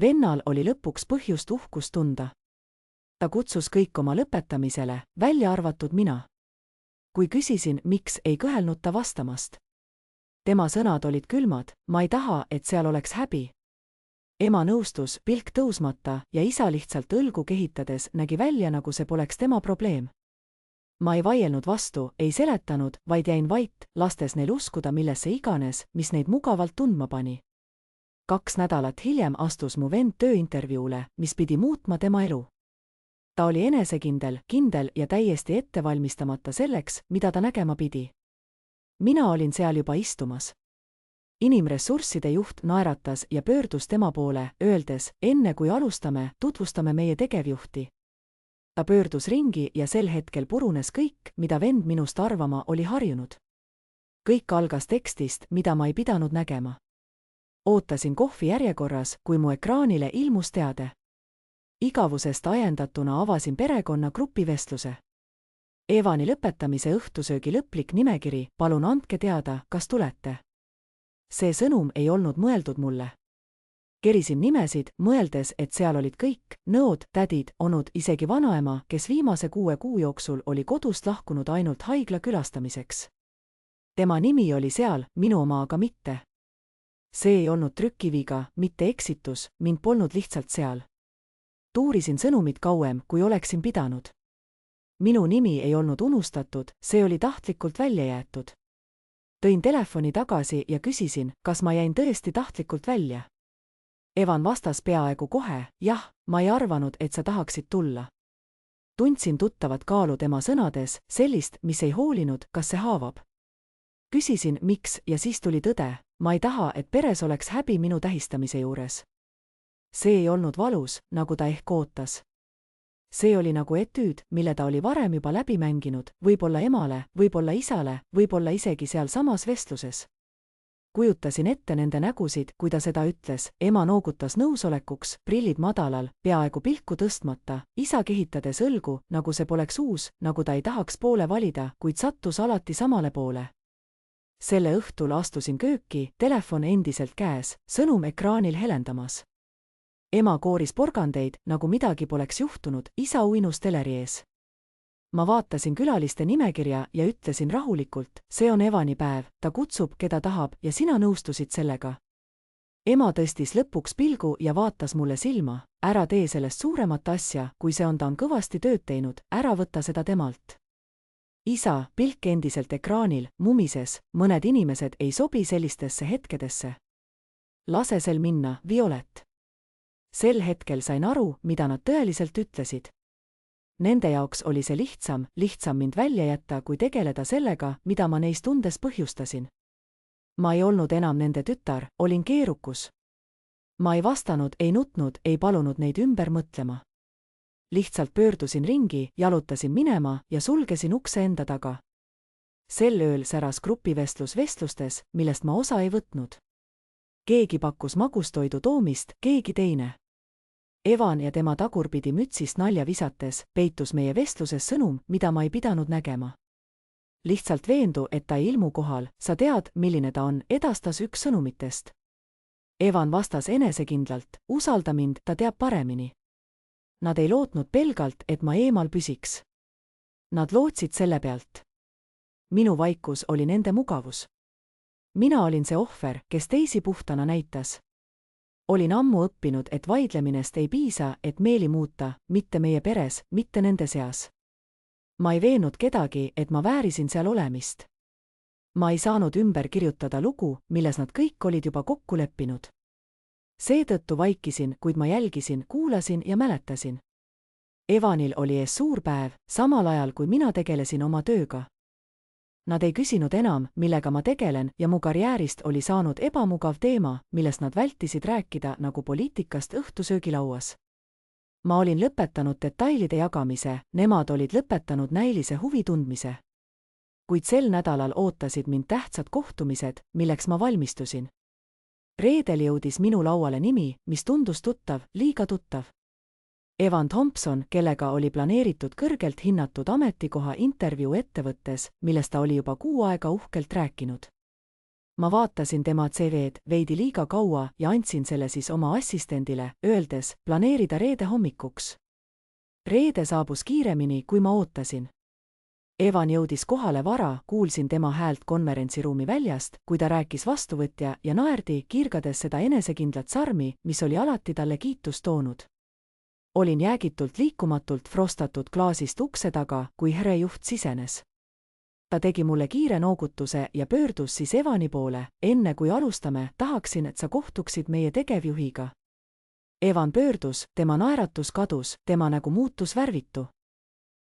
Vennal oli lõpuks põhjust uhkust tunda. Ta kutsus kõik oma lõpetamisele, välja arvatud mina. Kui küsisin, miks, ei kõhelnud ta vastamast. Tema sõnad olid külmad, ma ei taha, et seal oleks häbi. Ema nõustus, pilk tõusmata, ja isa lihtsalt õlgu kehitades nägi välja, nagu see poleks tema probleem. Ma ei vaielnud vastu, ei seletanud, vaid jäin vait, lastes neil uskuda millesse iganes, mis neid mugavalt tundma pani. 2 nädalat hiljem astus mu vend tööintervjuule, mis pidi muutma tema elu. Ta oli enesekindel, kindel ja täiesti ettevalmistamata selleks, mida ta nägema pidi. Mina olin seal juba istumas. Inimressursside juht naeratas ja pöördus tema poole, öeldes, enne kui alustame, tutvustame meie tegevjuhti. Ta pöördus ringi ja sel hetkel purunes kõik, mida vend minust arvama oli harjunud. Kõik algas tekstist, mida ma ei pidanud nägema. Ootasin kohvi järjekorras, kui mu ekraanile ilmus teade. Igavusest ajendatuna avasin perekonna grupivestluse. Evani lõpetamise õhtusöögi lõplik nimekiri, palun andke teada, kas tulete. See sõnum ei olnud mõeldud mulle. Kerisin nimesid, mõeldes, et seal olid kõik, nõod, tädid, onud, isegi vanaema, kes viimase 6 kuu jooksul oli kodust lahkunud ainult haigla külastamiseks. Tema nimi oli seal, minu oma aga mitte. See ei olnud trükkiviga, mitte eksitus, mind polnud lihtsalt seal. Tuurisin sõnumit kauem, kui oleksin pidanud. Minu nimi ei olnud unustatud, see oli tahtlikult välja jäetud. Tõin telefoni tagasi ja küsisin, kas ma jäin tõesti tahtlikult välja. Evan vastas peaaegu kohe, jah, ma ei arvanud, et sa tahaksid tulla. Tundsin tuttavat kaalu tema sõnades, sellist, mis ei hoolinud, kas see haavab. Küsisin, miks, ja siis tuli tõde, ma ei taha, et peres oleks häbi minu tähistamise juures. See ei olnud valus, nagu ta ehk ootas. See oli nagu etüüd, mille ta oli varem juba läbi mänginud, võib-olla emale, võib-olla isale, võib-olla isegi seal samas vestluses. Kujutasin ette nende nägusid, kui ta seda ütles, ema noogutas nõusolekuks, prillid madalal, peaaegu pilku tõstmata, isa kehitades õlgu, nagu see poleks uus, nagu ta ei tahaks poole valida, kuid sattus alati samale poole. Selle õhtul astusin kööki, telefon endiselt käes, sõnum ekraanil helendamas. Ema kooris porgandeid, nagu midagi poleks juhtunud, isa uinus teleri ees. Ma vaatasin külaliste nimekirja ja ütlesin rahulikult, see on Evani päev, ta kutsub, keda tahab, ja sina nõustusid sellega. Ema tõstis lõpuks pilgu ja vaatas mulle silma, ära tee sellest suuremat asja, kui see on, ta on kõvasti tööd teinud, ära võta seda temalt. Isa, pilk endiselt ekraanil, mumises, mõned inimesed ei sobi sellistesse hetkedesse. Lase sel minna, Violet. Sel hetkel sain aru, mida nad tõeliselt ütlesid. Nende jaoks oli see lihtsam mind välja jätta, kui tegeleda sellega, mida ma neis tundes põhjustasin. Ma ei olnud enam nende tütar, olin keerukus. Ma ei vastanud, ei nutnud, ei palunud neid ümber mõtlema. Lihtsalt pöördusin ringi, jalutasin minema ja sulgesin ukse enda taga. Sel ööl säras grupivestlus vestlustes, millest ma osa ei võtnud. Keegi pakkus magustoidu toomist, keegi teine. Evan ja tema tagurpidi mütsist nalja visates peitus meie vestluses sõnum, mida ma ei pidanud nägema. Lihtsalt veendu, et ta ei ilmu kohal, sa tead, milline ta on, edastas üks sõnumitest. Evan vastas enesekindlalt, usalda mind, ta teab paremini. Nad ei lootnud pelgalt, et ma eemal püsiks. Nad lootsid selle pealt. Minu vaikus oli nende mugavus. Mina olin see ohver, kes teisi puhtana näitas. Olin ammu õppinud, et vaidleminest ei piisa, et meeli muuta, mitte meie peres, mitte nende seas. Ma ei veennud kedagi, et ma väärisin seal olemist. Ma ei saanud ümber kirjutada lugu, milles nad kõik olid juba kokku leppinud. Seetõttu vaikisin, kuid ma jälgisin, kuulasin ja mäletasin. Evanil oli ees suur päev, samal ajal kui mina tegelesin oma tööga. Nad ei küsinud enam, millega ma tegelen, ja mu karjäärist oli saanud ebamugav teema, millest nad vältisid rääkida nagu poliitikast õhtusöögilauas. Ma olin lõpetanud detailide jagamise, nemad olid lõpetanud näilise huvi tundmise. Kuid sel nädalal ootasid mind tähtsad kohtumised, milleks ma valmistusin. Reedel jõudis minu lauale nimi, mis tundus tuttav, liiga tuttav. Evan Thompson, kellega oli planeeritud kõrgelt hinnatud ametikoha intervjuu ettevõttes, millest ta oli juba 6 aega uhkelt rääkinud. ma vaatasin tema CV-d veidi liiga kaua ja andsin selle siis oma assistendile, öeldes planeerida reede hommikuks. Reede saabus kiiremini, kui ma ootasin. Evan jõudis kohale vara, kuulsin tema häält konverentsiruumi väljast, kui ta rääkis vastuvõtja ja naerdi, kirgades seda enesekindlat sarmi, mis oli alati talle kiitust toonud. Olin jäägitult liikumatult frostatud klaasist ukse taga, kui Here juht sisenes. Ta tegi mulle kiire noogutuse ja pöördus siis Evani poole, enne kui alustame, tahaksin, et sa kohtuksid meie tegevjuhiga. Evan pöördus, tema naeratus kadus, tema nägu muutus värvitu.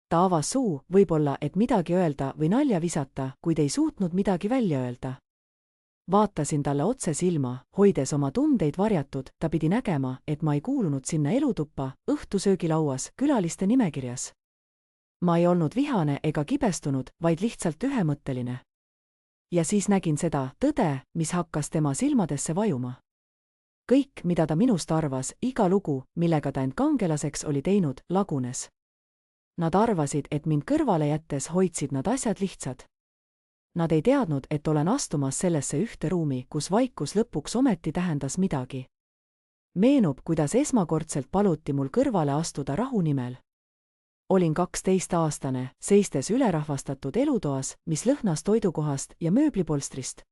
Ta avas suu, võib-olla, et midagi öelda või nalja visata, kuid ei suutnud midagi välja öelda. Vaatasin talle otse silma, hoides oma tundeid varjatud, ta pidi nägema, et ma ei kuulunud sinna elutuppa, õhtusöögilauas, külaliste nimekirjas. Ma ei olnud vihane ega kibestunud, vaid lihtsalt ühemõtteline. Ja siis nägin seda tõde, mis hakkas tema silmadesse vajuma. Kõik, mida ta minust arvas, iga lugu, millega ta end kangelaseks oli teinud, lagunes. Nad arvasid, et mind kõrvale jättes hoidsid nad asjad lihtsad. Nad ei teadnud, et olen astumas sellesse ühte ruumi, kus vaikus lõpuks ometi tähendas midagi. Meenub, kuidas esmakordselt paluti mul kõrvale astuda rahu nimel. Olin 12-aastane, seistes ülerahvastatud elutoas, mis lõhnas toidukohast ja mööblipolstrist.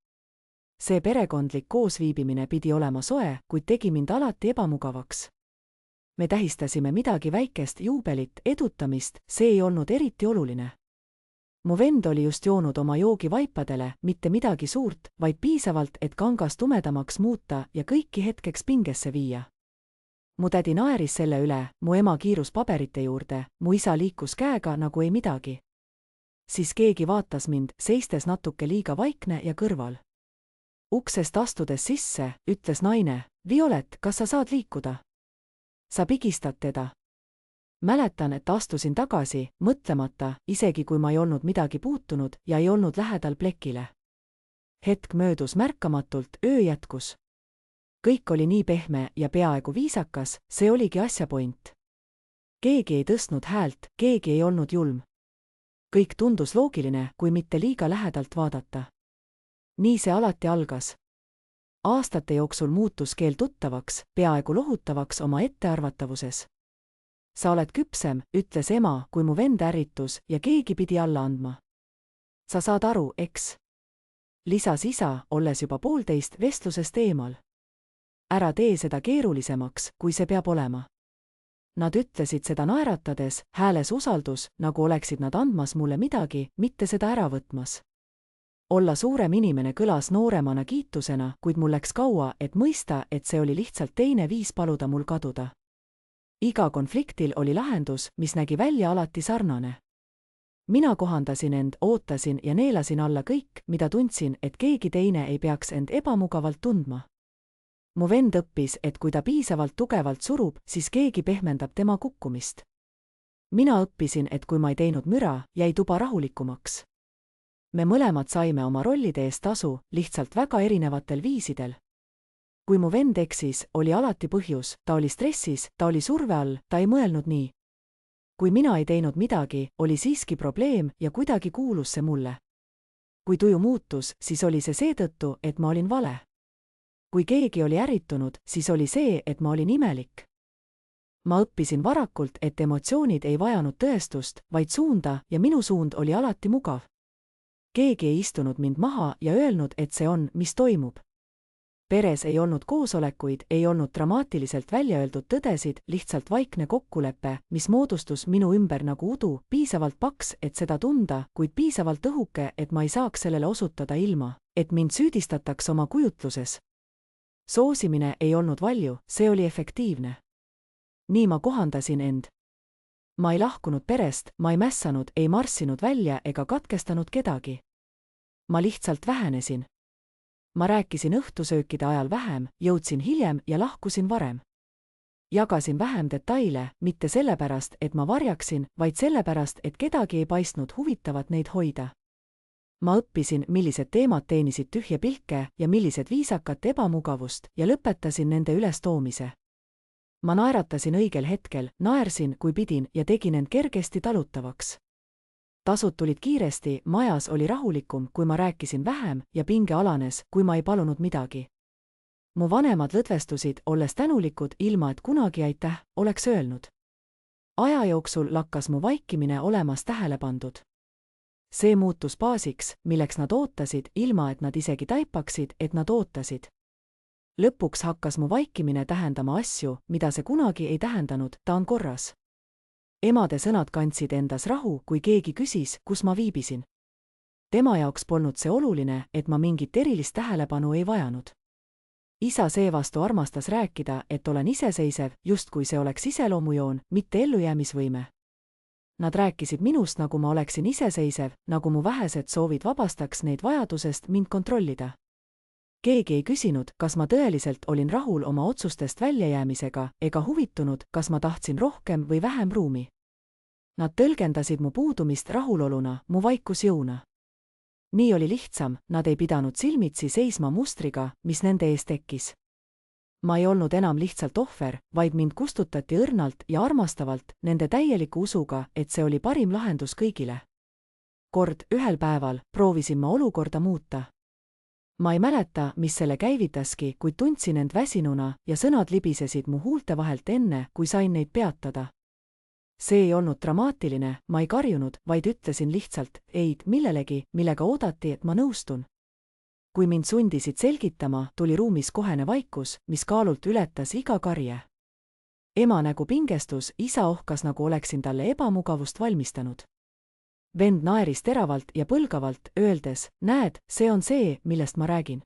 See perekondlik koosviibimine pidi olema soe, kuid tegi mind alati ebamugavaks. Me tähistasime midagi väikest, juubelit, edutamist, see ei olnud eriti oluline. Mu vend oli just joonud oma joogi vaipadele, mitte midagi suurt, vaid piisavalt, et kangas tumedamaks muuta ja kõiki hetkeks pingesse viia. Mu tädi naeris selle üle, mu ema kiirus paberite juurde, mu isa liikus käega nagu ei midagi. Siis keegi vaatas mind, seistes natuke liiga vaikne ja kõrval. Uksest astudes sisse, ütles naine, Violet, kas sa saad liikuda? Sa pigistad teda. Mäletan, et astusin tagasi, mõtlemata, isegi kui ma ei olnud midagi puutunud ja ei olnud lähedal plekile. Hetk möödus märkamatult, öö jätkus. Kõik oli nii pehme ja peaaegu viisakas, see oligi asja point. Keegi ei tõstnud häält, keegi ei olnud julm. Kõik tundus loogiline, kui mitte liiga lähedalt vaadata. Nii see alati algas. Aastate jooksul muutus keel tuttavaks, peaaegu lohutavaks oma ettearvatavuses. Sa oled küpsem, ütles ema, kui mu vend ärritus ja keegi pidi alla andma. Sa saad aru, eks? Lisas isa, olles juba 1,5 vestlusest eemal. Ära tee seda keerulisemaks, kui see peab olema. Nad ütlesid seda naeratades, hääles usaldus, nagu oleksid nad andmas mulle midagi, mitte seda ära võtmas. Olla suurem inimene kõlas nooremana kiitusena, kuid mul läks kaua, et mõista, et see oli lihtsalt teine viis paluda mul kaduda. Iga konfliktil oli lahendus, mis nägi välja alati sarnane. Mina kohandasin end, ootasin ja neelasin alla kõik, mida tundsin, et keegi teine ei peaks end ebamugavalt tundma. Mu vend õppis, et kui ta piisavalt tugevalt surub, siis keegi pehmendab tema kukkumist. Mina õppisin, et kui ma ei teinud müra, jäi tuba rahulikumaks. Me mõlemad saime oma rollide eest tasu, lihtsalt väga erinevatel viisidel. Kui mu vend eksis, oli alati põhjus, ta oli stressis, ta oli surve all, ta ei mõelnud nii. Kui mina ei teinud midagi, oli siiski probleem ja kuidagi kuulus see mulle. Kui tuju muutus, siis oli see seetõttu, et ma olin vale. Kui keegi oli ärritunud, siis oli see, et ma olin imelik. Ma õppisin varakult, et emotsioonid ei vajanud tõestust, vaid suunda ja minu suund oli alati mugav. Keegi ei istunud mind maha ja öelnud, et see on, mis toimub. Peres ei olnud koosolekuid, ei olnud dramaatiliselt välja öeldud tõdesid, lihtsalt vaikne kokkulepe, mis moodustus minu ümber nagu udu, piisavalt paks, et seda tunda, kuid piisavalt õhuke, et ma ei saaks sellele osutada ilma, et mind süüdistataks oma kujutluses. Soosimine ei olnud valju, see oli efektiivne. Nii ma kohandasin end. Ma ei lahkunud perest, ma ei mässanud, ei marssinud välja ega katkestanud kedagi. Ma lihtsalt vähenesin. Ma rääkisin õhtusöökide ajal vähem, jõudsin hiljem ja lahkusin varem. Jagasin vähem detaile, mitte sellepärast, et ma varjaksin, vaid sellepärast, et kedagi ei paistnud huvitavat neid hoida. Ma õppisin, millised teemad teenisid tühje pilke ja millised viisakat ebamugavust ja lõpetasin nende ülestoomise. Ma naeratasin õigel hetkel, naersin, kui pidin ja tegin end kergesti talutavaks. tasud tulid kiiresti, majas oli rahulikum, kui ma rääkisin vähem ja pinge alanes, kui ma ei palunud midagi. Mu vanemad lõdvestusid, olles tänulikud, ilma et kunagi aitäh oleks öelnud. Aja jooksul lakkas mu vaikimine olemas tähele pandud. See muutus baasiks, milleks nad ootasid, ilma et nad isegi taipaksid, et nad ootasid. Lõpuks hakkas mu vaikimine tähendama asju, mida see kunagi ei tähendanud, ta on korras. Emade sõnad kandsid endas rahu, kui keegi küsis, kus ma viibisin. Tema jaoks polnud see oluline, et ma mingit erilist tähelepanu ei vajanud. Isa seevastu armastas rääkida, et olen iseseisev, justkui see oleks iseloomujoon, mitte ellujäämisvõime. Nad rääkisid minust, nagu ma oleksin iseseisev, nagu mu vähesed soovid vabastaks neid vajadusest mind kontrollida. Keegi ei küsinud, kas ma tõeliselt olin rahul oma otsustest väljajäämisega ega huvitunud, kas ma tahtsin rohkem või vähem ruumi. Nad tõlgendasid mu puudumist rahuloluna, mu vaikusjõuna. Nii oli lihtsam, nad ei pidanud silmitsi seisma mustriga, mis nende ees tekkis. Ma ei olnud enam lihtsalt ohver, vaid mind kustutati õrnalt ja armastavalt, nende täieliku usuga, et see oli parim lahendus kõigile. Kord ühel päeval proovisin ma olukorda muuta. Ma ei mäleta, mis selle käivitaski, kuid tundsin end väsinuna ja sõnad libisesid mu huulte vahelt enne, kui sain neid peatada. See ei olnud dramaatiline, ma ei karjunud, vaid ütlesin lihtsalt eid millelegi, millega oodati, et ma nõustun. Kui mind sundisid selgitama, tuli ruumis kohene vaikus, mis kaalult ületas iga karje. Ema nägu pingestus, isa ohkas, nagu oleksin talle ebamugavust valmistanud. Vend naeris teravalt ja põlgavalt, öeldes, näed, see on see, millest ma räägin.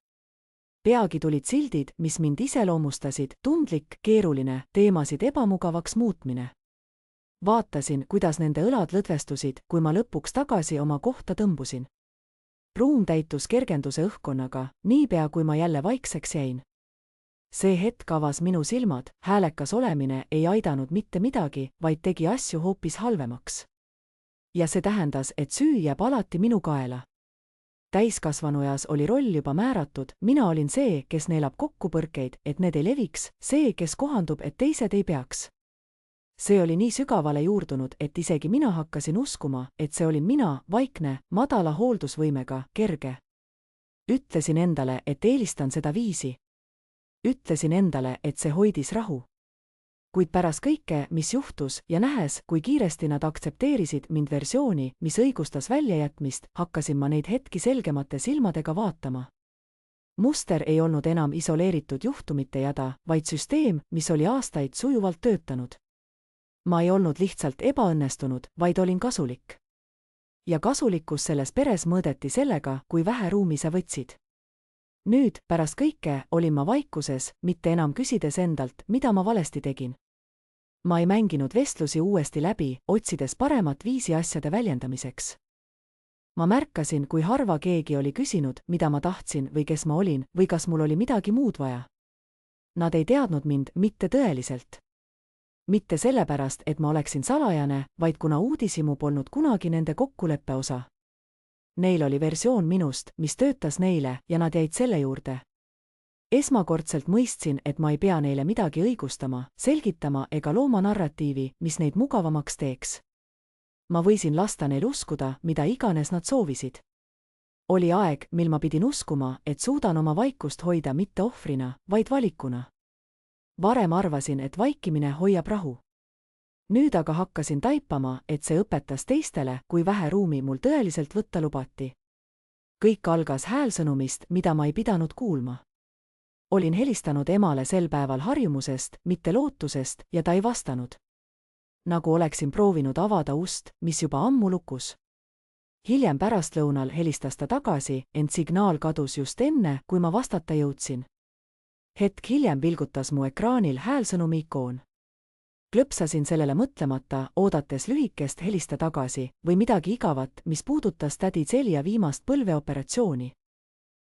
Peagi tulid sildid, mis mind iseloomustasid, tundlik, keeruline, teemasid ebamugavaks muutmine. Vaatasin, kuidas nende õlad lõdvestusid, kui ma lõpuks tagasi oma kohta tõmbusin. Ruum täitus kergenduse õhkkonnaga, niipea kui ma jälle vaikseks jäin. See hetk avas minu silmad, häälekas olemine ei aidanud mitte midagi, vaid tegi asju hoopis halvemaks. Ja see tähendas, et süü jääb alati minu kaela. Täiskasvanueas oli roll juba määratud, mina olin see, kes neelab kokkupõrkeid, et need ei leviks, see, kes kohandub, et teised ei peaks. See oli nii sügavale juurdunud, et isegi mina hakkasin uskuma, et see olin mina, vaikne, madala hooldusvõimega, kerge. Ütlesin endale, et eelistan seda viisi. Ütlesin endale, et see hoidis rahu. Kuid pärast kõike, mis juhtus ja nähes, kui kiiresti nad aktsepteerisid mind versiooni, mis õigustas väljajätmist, hakkasin ma neid hetki selgemate silmadega vaatama. Muster ei olnud enam isoleeritud juhtumite jada, vaid süsteem, mis oli aastaid sujuvalt töötanud. Ma ei olnud lihtsalt ebaõnnestunud, vaid olin kasulik. Ja kasulikkus selles peres mõõdeti sellega, kui vähe ruumi sa võtsid. Nüüd, pärast kõike, olin ma vaikuses, mitte enam küsides endalt, mida ma valesti tegin. Ma ei mänginud vestlusi uuesti läbi, otsides paremat viisi asjade väljendamiseks. Ma märkasin, kui harva keegi oli küsinud, mida ma tahtsin või kes ma olin, või kas mul oli midagi muud vaja. Nad ei teadnud mind mitte tõeliselt. Mitte sellepärast, et ma oleksin salajane, vaid kuna uudishimu polnud kunagi nende kokkuleppe osa. Neil oli versioon minust, mis töötas neile, ja nad jäid selle juurde. Esmakordselt mõistsin, et ma ei pea neile midagi õigustama, selgitama ega looma narratiivi, mis neid mugavamaks teeks. Ma võisin lasta neil uskuda, mida iganes nad soovisid. Oli aeg, mil ma pidin uskuma, et suudan oma vaikust hoida mitte ohvrina, vaid valikuna. Varem arvasin, et vaikimine hoiab rahu. Nüüd aga hakkasin taipama, et see õpetas teistele, kui vähe ruumi mul tõeliselt võtta lubati. Kõik algas häälsõnumist, mida ma ei pidanud kuulma. Olin helistanud emale sel päeval harjumusest, mitte lootusest, ja ta ei vastanud. Nagu oleksin proovinud avada ust, mis juba ammu lukus. Hiljem pärastlõunal helistas ta tagasi, ent signaal kadus just enne, kui ma vastata jõudsin. Hetk hiljem vilgutas mu ekraanil häälsõnumi ikoon. Klõpsasin sellele mõtlemata, oodates lühikest helista tagasi või midagi igavat, mis puudutas tädi Celia viimast põlveoperatsiooni.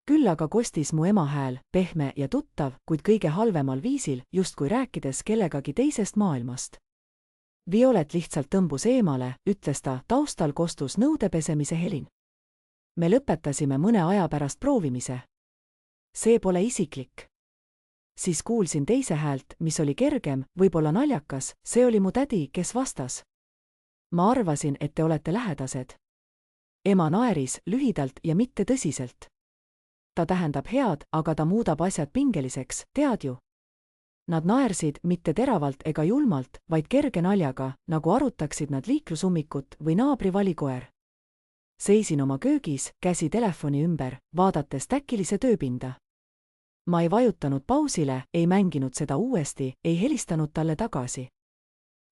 Küll aga kostis mu ema hääl, pehme ja tuttav, kuid kõige halvemal viisil, justkui rääkides kellegagi teisest maailmast. Violet lihtsalt tõmbus eemale, ütles ta, taustal kostus nõudepesemise helin. Me lõpetasime mõne aja pärast proovimise. See pole isiklik. Siis kuulsin teise häält, mis oli kergem, võib-olla naljakas, see oli mu tädi, kes vastas. Ma arvasin, et te olete lähedased. Ema naeris lühidalt ja mitte tõsiselt. Ta tähendab head, aga ta muudab asjad pingeliseks, tead ju. Nad naersid mitte teravalt ega julmalt, vaid kerge naljaga, nagu arutaksid nad liiklusummikut või naabri valikoer. Seisin oma köögis, käsi telefoni ümber, vaadates täkkilise tööpinda. Ma ei vajutanud pausile, ei mänginud seda uuesti, ei helistanud talle tagasi.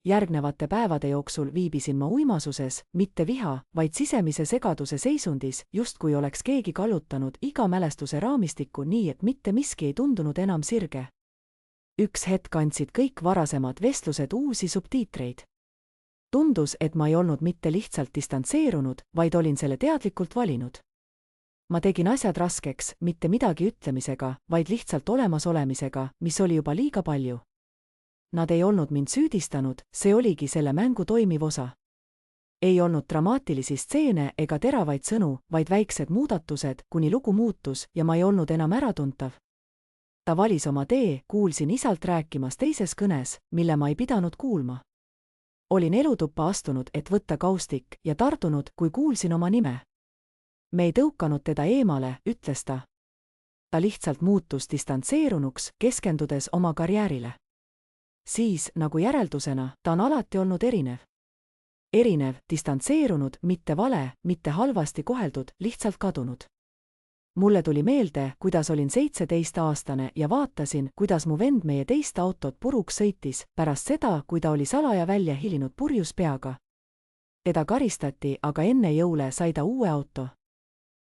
Järgnevate päevade jooksul viibisin ma uimasuses, mitte viha, vaid sisemise segaduse seisundis, justkui oleks keegi kallutanud iga mälestuse raamistikku nii, et mitte miski ei tundunud enam sirge. Üks hetk andsid kõik varasemad vestlused uusi subtiitreid. Tundus, et ma ei olnud mitte lihtsalt distantseerunud, vaid olin selle teadlikult valinud. Ma tegin asjad raskeks, mitte midagi ütlemisega, vaid lihtsalt olemasolemisega, mis oli juba liiga palju. Nad ei olnud mind süüdistanud, see oligi selle mängu toimiv osa. Ei olnud dramaatilisi stseene ega teravaid sõnu, vaid väiksed muudatused, kuni lugu muutus ja ma ei olnud enam äratuntav. Ta valis oma tee, kuulsin isalt rääkimas teises kõnes, mille ma ei pidanud kuulma. Olin elutuppa astunud, et võtta kaustik ja tardunud, kui kuulsin oma nime. Me ei tõukanud teda eemale, ütles ta. Ta lihtsalt muutus distantseerunuks, keskendudes oma karjäärile. Siis, nagu järeldusena, ta on alati olnud erinev. Erinev, distantseerunud, mitte vale, mitte halvasti koheldud, lihtsalt kadunud. Mulle tuli meelde, kuidas olin 17-aastane ja vaatasin, kuidas mu vend meie teist autot puruks sõitis, pärast seda, kui ta oli salaja välja hilinud purjus peaga. Teda karistati, aga enne jõule sai ta uue auto.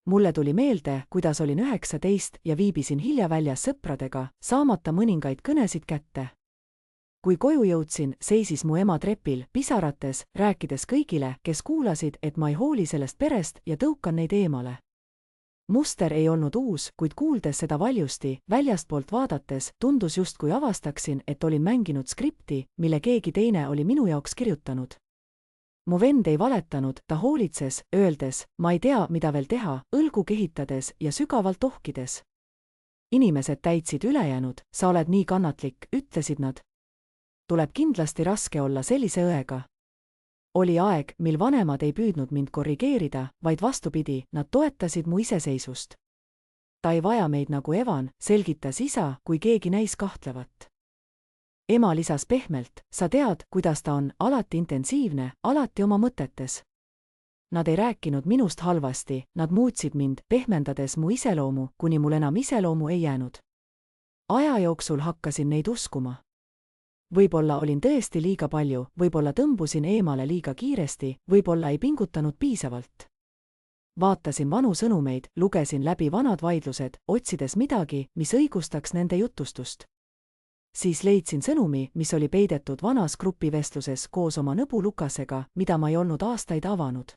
Mulle tuli meelde, kuidas olin 19 ja viibisin hilja väljas sõpradega, saamata mõningaid kõnesid kätte. Kui koju jõudsin, seisis mu ema trepil, pisarates, rääkides kõigile, kes kuulasid, et ma ei hooli sellest perest ja tõukan neid eemale. Muster ei olnud uus, kuid kuuldes seda valjusti, väljastpoolt vaadates, tundus justkui avastaksin, et olin mänginud skripti, mille keegi teine oli minu jaoks kirjutanud. Mu vend ei valetanud, ta hoolitses, öeldes, ma ei tea, mida veel teha, õlgu kehitades ja sügavalt ohkides. Inimesed täitsid ülejäänud, sa oled nii kannatlik, ütlesid nad. Tuleb kindlasti raske olla sellise õega. Oli aeg, mil vanemad ei püüdnud mind korrigeerida, vaid vastupidi, nad toetasid mu iseseisvust. Ta ei vaja meid nagu Evan, selgitas isa, kui keegi näis kahtlevat. Ema lisas pehmelt, sa tead, kuidas ta on, alati intensiivne, alati oma mõtetes. Nad ei rääkinud minust halvasti, nad muutsid mind, pehmendades mu iseloomu, kuni mul enam iseloomu ei jäänud. Aja jooksul hakkasin neid uskuma. Võib-olla olin tõesti liiga palju, võib-olla tõmbusin eemale liiga kiiresti, võib-olla ei pingutanud piisavalt. Vaatasin vanu sõnumeid, lugesin läbi vanad vaidlused, otsides midagi, mis õigustaks nende jutustust. Siis leidsin sõnumi, mis oli peidetud vanas grupivestluses koos oma nõbu Lukasega, mida ma ei olnud aastaid avanud.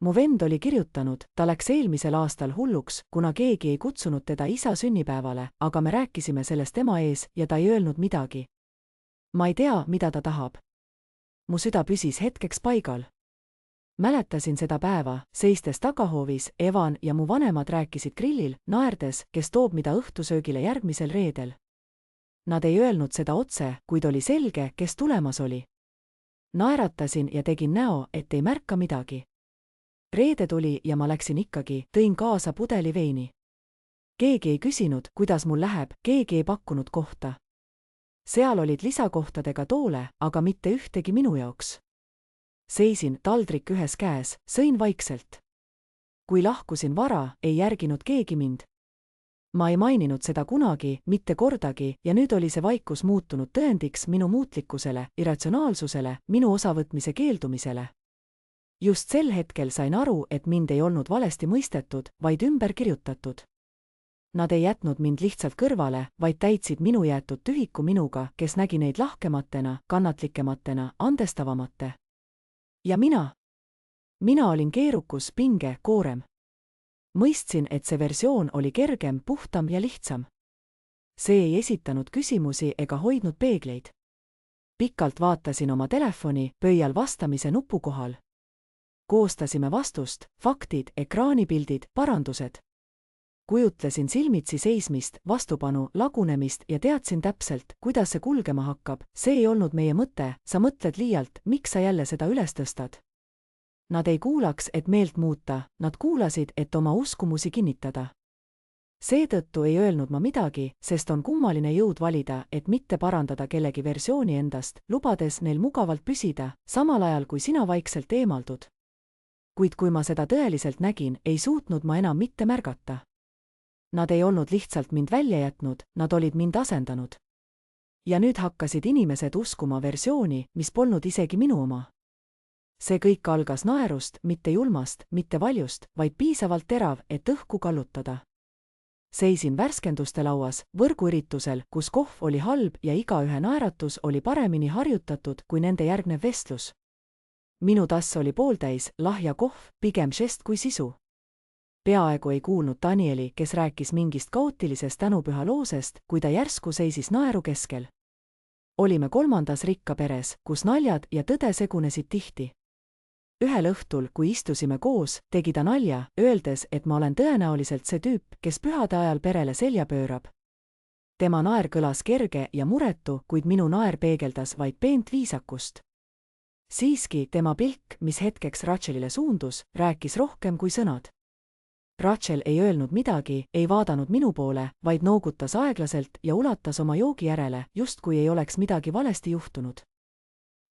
Mu vend oli kirjutanud, ta läks eelmisel aastal hulluks, kuna keegi ei kutsunud teda isa sünnipäevale, aga me rääkisime sellest ema ees ja ta ei öelnud midagi. Ma ei tea, mida ta tahab. Mu süda püsis hetkeks paigal. Mäletasin seda päeva, seistes tagahoovis, Evan ja mu vanemad rääkisid grillil, naerdes, kes toob mida õhtusöögile järgmisel reedel. Nad ei öelnud seda otse, kuid oli selge, kes tulemas oli. Naeratasin ja tegin näo, et ei märka midagi. Reede tuli ja ma läksin ikkagi, tõin kaasa pudeli veini. Keegi ei küsinud, kuidas mul läheb, keegi ei pakkunud kohta. Seal olid lisakohtadega toole, aga mitte ühtegi minu jaoks. Seisin, taldrik ühes käes, sõin vaikselt. Kui lahkusin vara, ei järginud keegi mind. Ma ei maininud seda kunagi, mitte kordagi, ja nüüd oli see vaikus muutunud tõendiks minu muutlikkusele, irratsionaalsusele, minu osavõtmise keeldumisele. Just sel hetkel sain aru, et mind ei olnud valesti mõistetud, vaid ümber kirjutatud. Nad ei jätnud mind lihtsalt kõrvale, vaid täitsid minu jäetud tühiku minuga, kes nägi neid lahkematena, kannatlikematena, andestavamate. Ja mina? Mina olin keerukus, pinge, koorem. Mõistsin, et see versioon oli kergem, puhtam ja lihtsam. See ei esitanud küsimusi ega hoidnud peegleid. Pikalt vaatasin oma telefoni, pöial vastamise nupu kohal. Koostasime vastust, faktid, ekraanipildid, parandused. Kujutlesin silmitsi seismist, vastupanu, lagunemist ja teadsin täpselt, kuidas see kulgema hakkab. See ei olnud meie mõte, sa mõtled liialt, miks sa jälle seda üles tõstad? Nad ei kuulaks, et meelt muuta, nad kuulasid, et oma uskumusi kinnitada. Seetõttu ei öelnud ma midagi, sest on kummaline jõud valida, et mitte parandada kellegi versiooni endast, lubades neil mugavalt püsida, samal ajal kui sina vaikselt eemaldud. Kuid kui ma seda tõeliselt nägin, ei suutnud ma enam mitte märgata. Nad ei olnud lihtsalt mind välja jätnud, nad olid mind asendanud. Ja nüüd hakkasid inimesed uskuma versiooni, mis polnud isegi minu oma. See kõik algas naerust, mitte julmast, mitte valjust, vaid piisavalt terav, et õhku kallutada. Seisin värskenduste lauas, võrguüritusel, kus kohv oli halb ja igaühe naeratus oli paremini harjutatud kui nende järgnev vestlus. Minu tass oli pooltäis, lahja kohv, pigem žest kui sisu. Peaaegu ei kuulnud Danieli, kes rääkis mingist kaootilisest tänupüha loosest, kui ta järsku seisis naeru keskel. Olime kolmandas rikka peres, kus naljad ja tõde segunesid tihti. Ühel õhtul, kui istusime koos, tegi ta nalja, öeldes, et ma olen tõenäoliselt see tüüp, kes pühade ajal perele selja pöörab. Tema naer kõlas kerge ja muretu, kuid minu naer peegeldas vaid peent viisakust. Siiski tema pilk, mis hetkeks Rachelile suundus, rääkis rohkem kui sõnad. Rachel ei öelnud midagi, ei vaadanud minu poole, vaid noogutas aeglaselt ja ulatas oma joogi järele, justkui ei oleks midagi valesti juhtunud.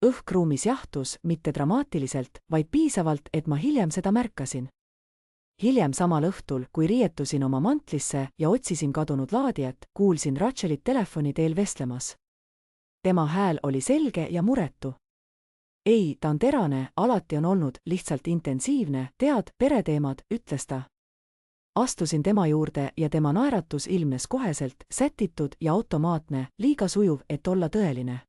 Õhkruumis jahtus, mitte dramaatiliselt, vaid piisavalt, et ma hiljem seda märkasin. Hiljem samal õhtul, kui riietusin oma mantlisse ja otsisin kadunud laadijat, kuulsin Rachelit telefoni teel vestlemas. Tema hääl oli selge ja muretu. Ei, ta on terane, alati on olnud, lihtsalt intensiivne, tead, pereteemad, ütles ta. Astusin tema juurde ja tema naeratus ilmnes koheselt, sätitud ja automaatne, liiga sujuv, et olla tõeline.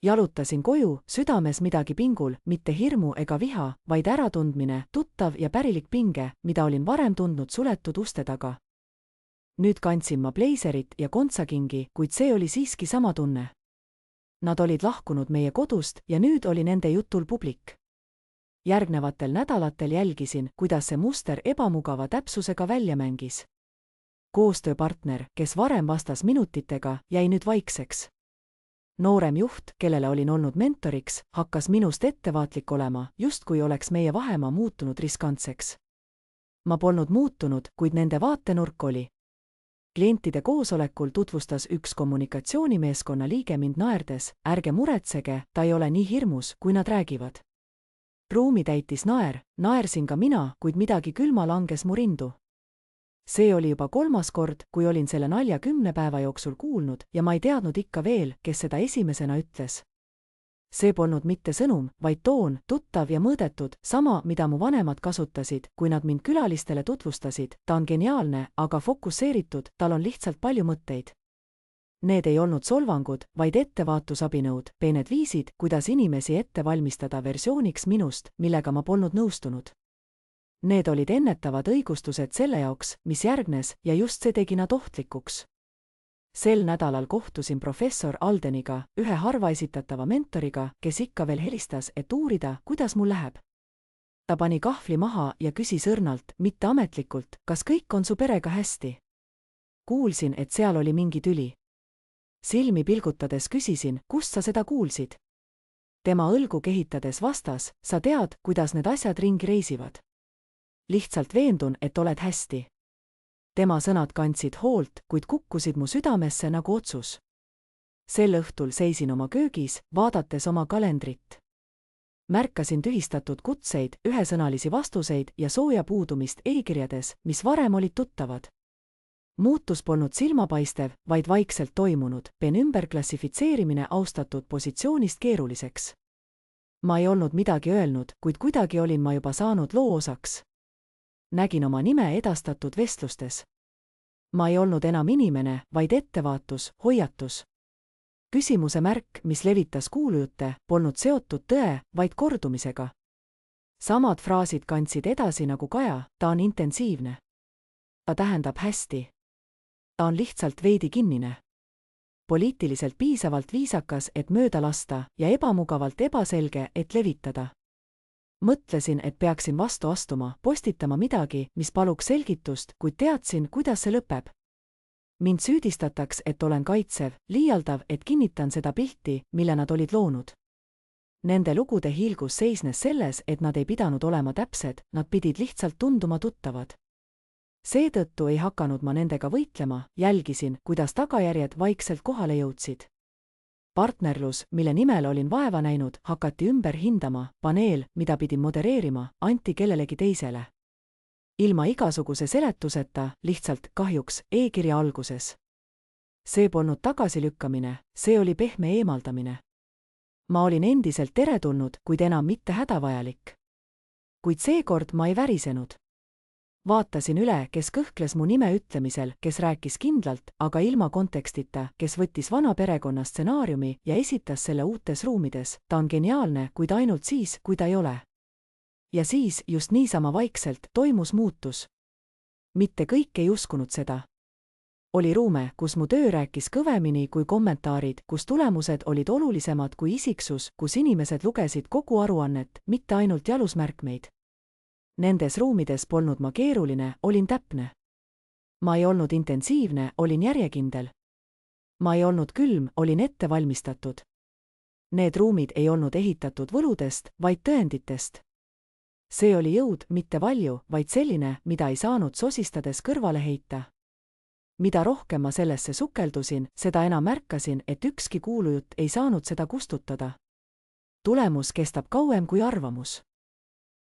Jalutasin koju, südames midagi pingul, mitte hirmu ega viha, vaid äratundmine, tuttav ja pärilik pinge, mida olin varem tundnud suletud uste taga. Nüüd kandsin ma pleiserit ja kontsakingi, kuid see oli siiski sama tunne. Nad olid lahkunud meie kodust ja nüüd oli nende jutul publik. Järgnevatel nädalatel jälgisin, kuidas see muster ebamugava täpsusega välja mängis. Koostööpartner, kes varem vastas minutitega, jäi nüüd vaikseks. Noorem juht, kellele olin olnud mentoriks, hakkas minust ettevaatlik olema, justkui oleks meie vahemaa muutunud riskantseks. Ma polnud muutunud, kuid nende vaatenurk oli. Klientide koosolekul tutvustas üks kommunikatsioonimeeskonna liige mind naerdes, ärge muretsege, ta ei ole nii hirmus, kui nad räägivad. Ruumi täitis naer, naersin ka mina, kuid midagi külma langes mu rindu. See oli juba 3. kord, kui olin selle nalja 10 päeva jooksul kuulnud ja ma ei teadnud ikka veel, kes seda esimesena ütles. See polnud mitte sõnum, vaid toon, tuttav ja mõõdetud, sama, mida mu vanemad kasutasid, kui nad mind külalistele tutvustasid, ta on geniaalne, aga fokusseeritud, tal on lihtsalt palju mõtteid. Need ei olnud solvangud, vaid ettevaatusabinõud, peened viisid, kuidas inimesi ette valmistada versiooniks minust, millega ma polnud nõustunud. Need olid ennetavad õigustused selle jaoks, mis järgnes, ja just see tegi nad ohtlikuks. Sel nädalal kohtusin professor Aldeniga, ühe harva esitatava mentoriga, kes ikka veel helistas, et uurida, kuidas mul läheb. Ta pani kahvli maha ja küsis õrnalt, mitte ametlikult, kas kõik on su perega hästi. Kuulsin, et seal oli mingi tüli. Silmi pilgutades küsisin, kust sa seda kuulsid? Tema õlgu kehitades vastas, sa tead, kuidas need asjad ringi reisivad. Lihtsalt veendun, et oled hästi. Tema sõnad kandsid hoolt, kuid kukkusid mu südamesse nagu otsus. Sel õhtul seisin oma köögis, vaadates oma kalendrit. Märkasin tühistatud kutseid, ühesõnalisi vastuseid ja sooja puudumist e-kirjades, mis varem olid tuttavad. Muutus polnud silmapaistev, vaid vaikselt toimunud, pen ümberklassifitseerimine austatud positsioonist keeruliseks. Ma ei olnud midagi öelnud, kuid kuidagi olin ma juba saanud loo osaks. Nägin oma nime edastatud vestlustes. Ma ei olnud enam inimene, vaid ettevaatus, hoiatus. Küsimuse märk, mis levitas kuulujutte, polnud seotud tõe, vaid kordumisega. Samad fraasid kandsid edasi nagu kaja, ta on intensiivne. Ta tähendab hästi. Ta on lihtsalt veidi kinnine. Poliitiliselt piisavalt viisakas, et mööda lasta, ja ebamugavalt ebaselge, et levitada. Mõtlesin, et peaksin vastu astuma, postitama midagi, mis paluks selgitust, kuid teadsin, kuidas see lõpeb. Mind süüdistataks, et olen kaitsev, liialdav, et kinnitan seda pilti, mille nad olid loonud. Nende lugude hiilgus seisnes selles, et nad ei pidanud olema täpsed, nad pidid lihtsalt tunduma tuttavad. Seetõttu ei hakanud ma nendega võitlema, jälgisin, kuidas tagajärjed vaikselt kohale jõudsid. Partnerlus, mille nimel olin vaeva näinud, hakati ümber hindama, paneel, mida pidin modereerima, anti kellelegi teisele. Ilma igasuguse seletuseta, lihtsalt kahjuks e-kirja alguses. See polnud tagasilükkamine, see oli pehme eemaldamine. Ma olin endiselt teretulnud, kuid enam mitte hädavajalik. Kuid seekord ma ei värisenud. Vaatasin üle, kes kõhkles mu nime ütlemisel, kes rääkis kindlalt, aga ilma kontekstita, kes võttis vana perekonna stsenaariumi ja esitas selle uutes ruumides. Ta on geniaalne, kuid ainult siis, kui ta ei ole. Ja siis, just niisama vaikselt, toimus muutus. Mitte kõik ei uskunud seda. Oli ruume, kus mu töö rääkis kõvemini kui kommentaarid, kus tulemused olid olulisemad kui isiksus, kus inimesed lugesid kogu aruannet, mitte ainult jalusmärkmeid. Nendes ruumides polnud ma keeruline, olin täpne. Ma ei olnud intensiivne, olin järjekindel. Ma ei olnud külm, olin ette valmistatud. Need ruumid ei olnud ehitatud võludest, vaid tõenditest. See oli jõud, mitte valju, vaid selline, mida ei saanud sosistades kõrvale heita. Mida rohkem ma sellesse sukeldusin, seda enam märkasin, et ükski kuulujutt ei saanud seda kustutada. Tulemus kestab kauem kui arvamus.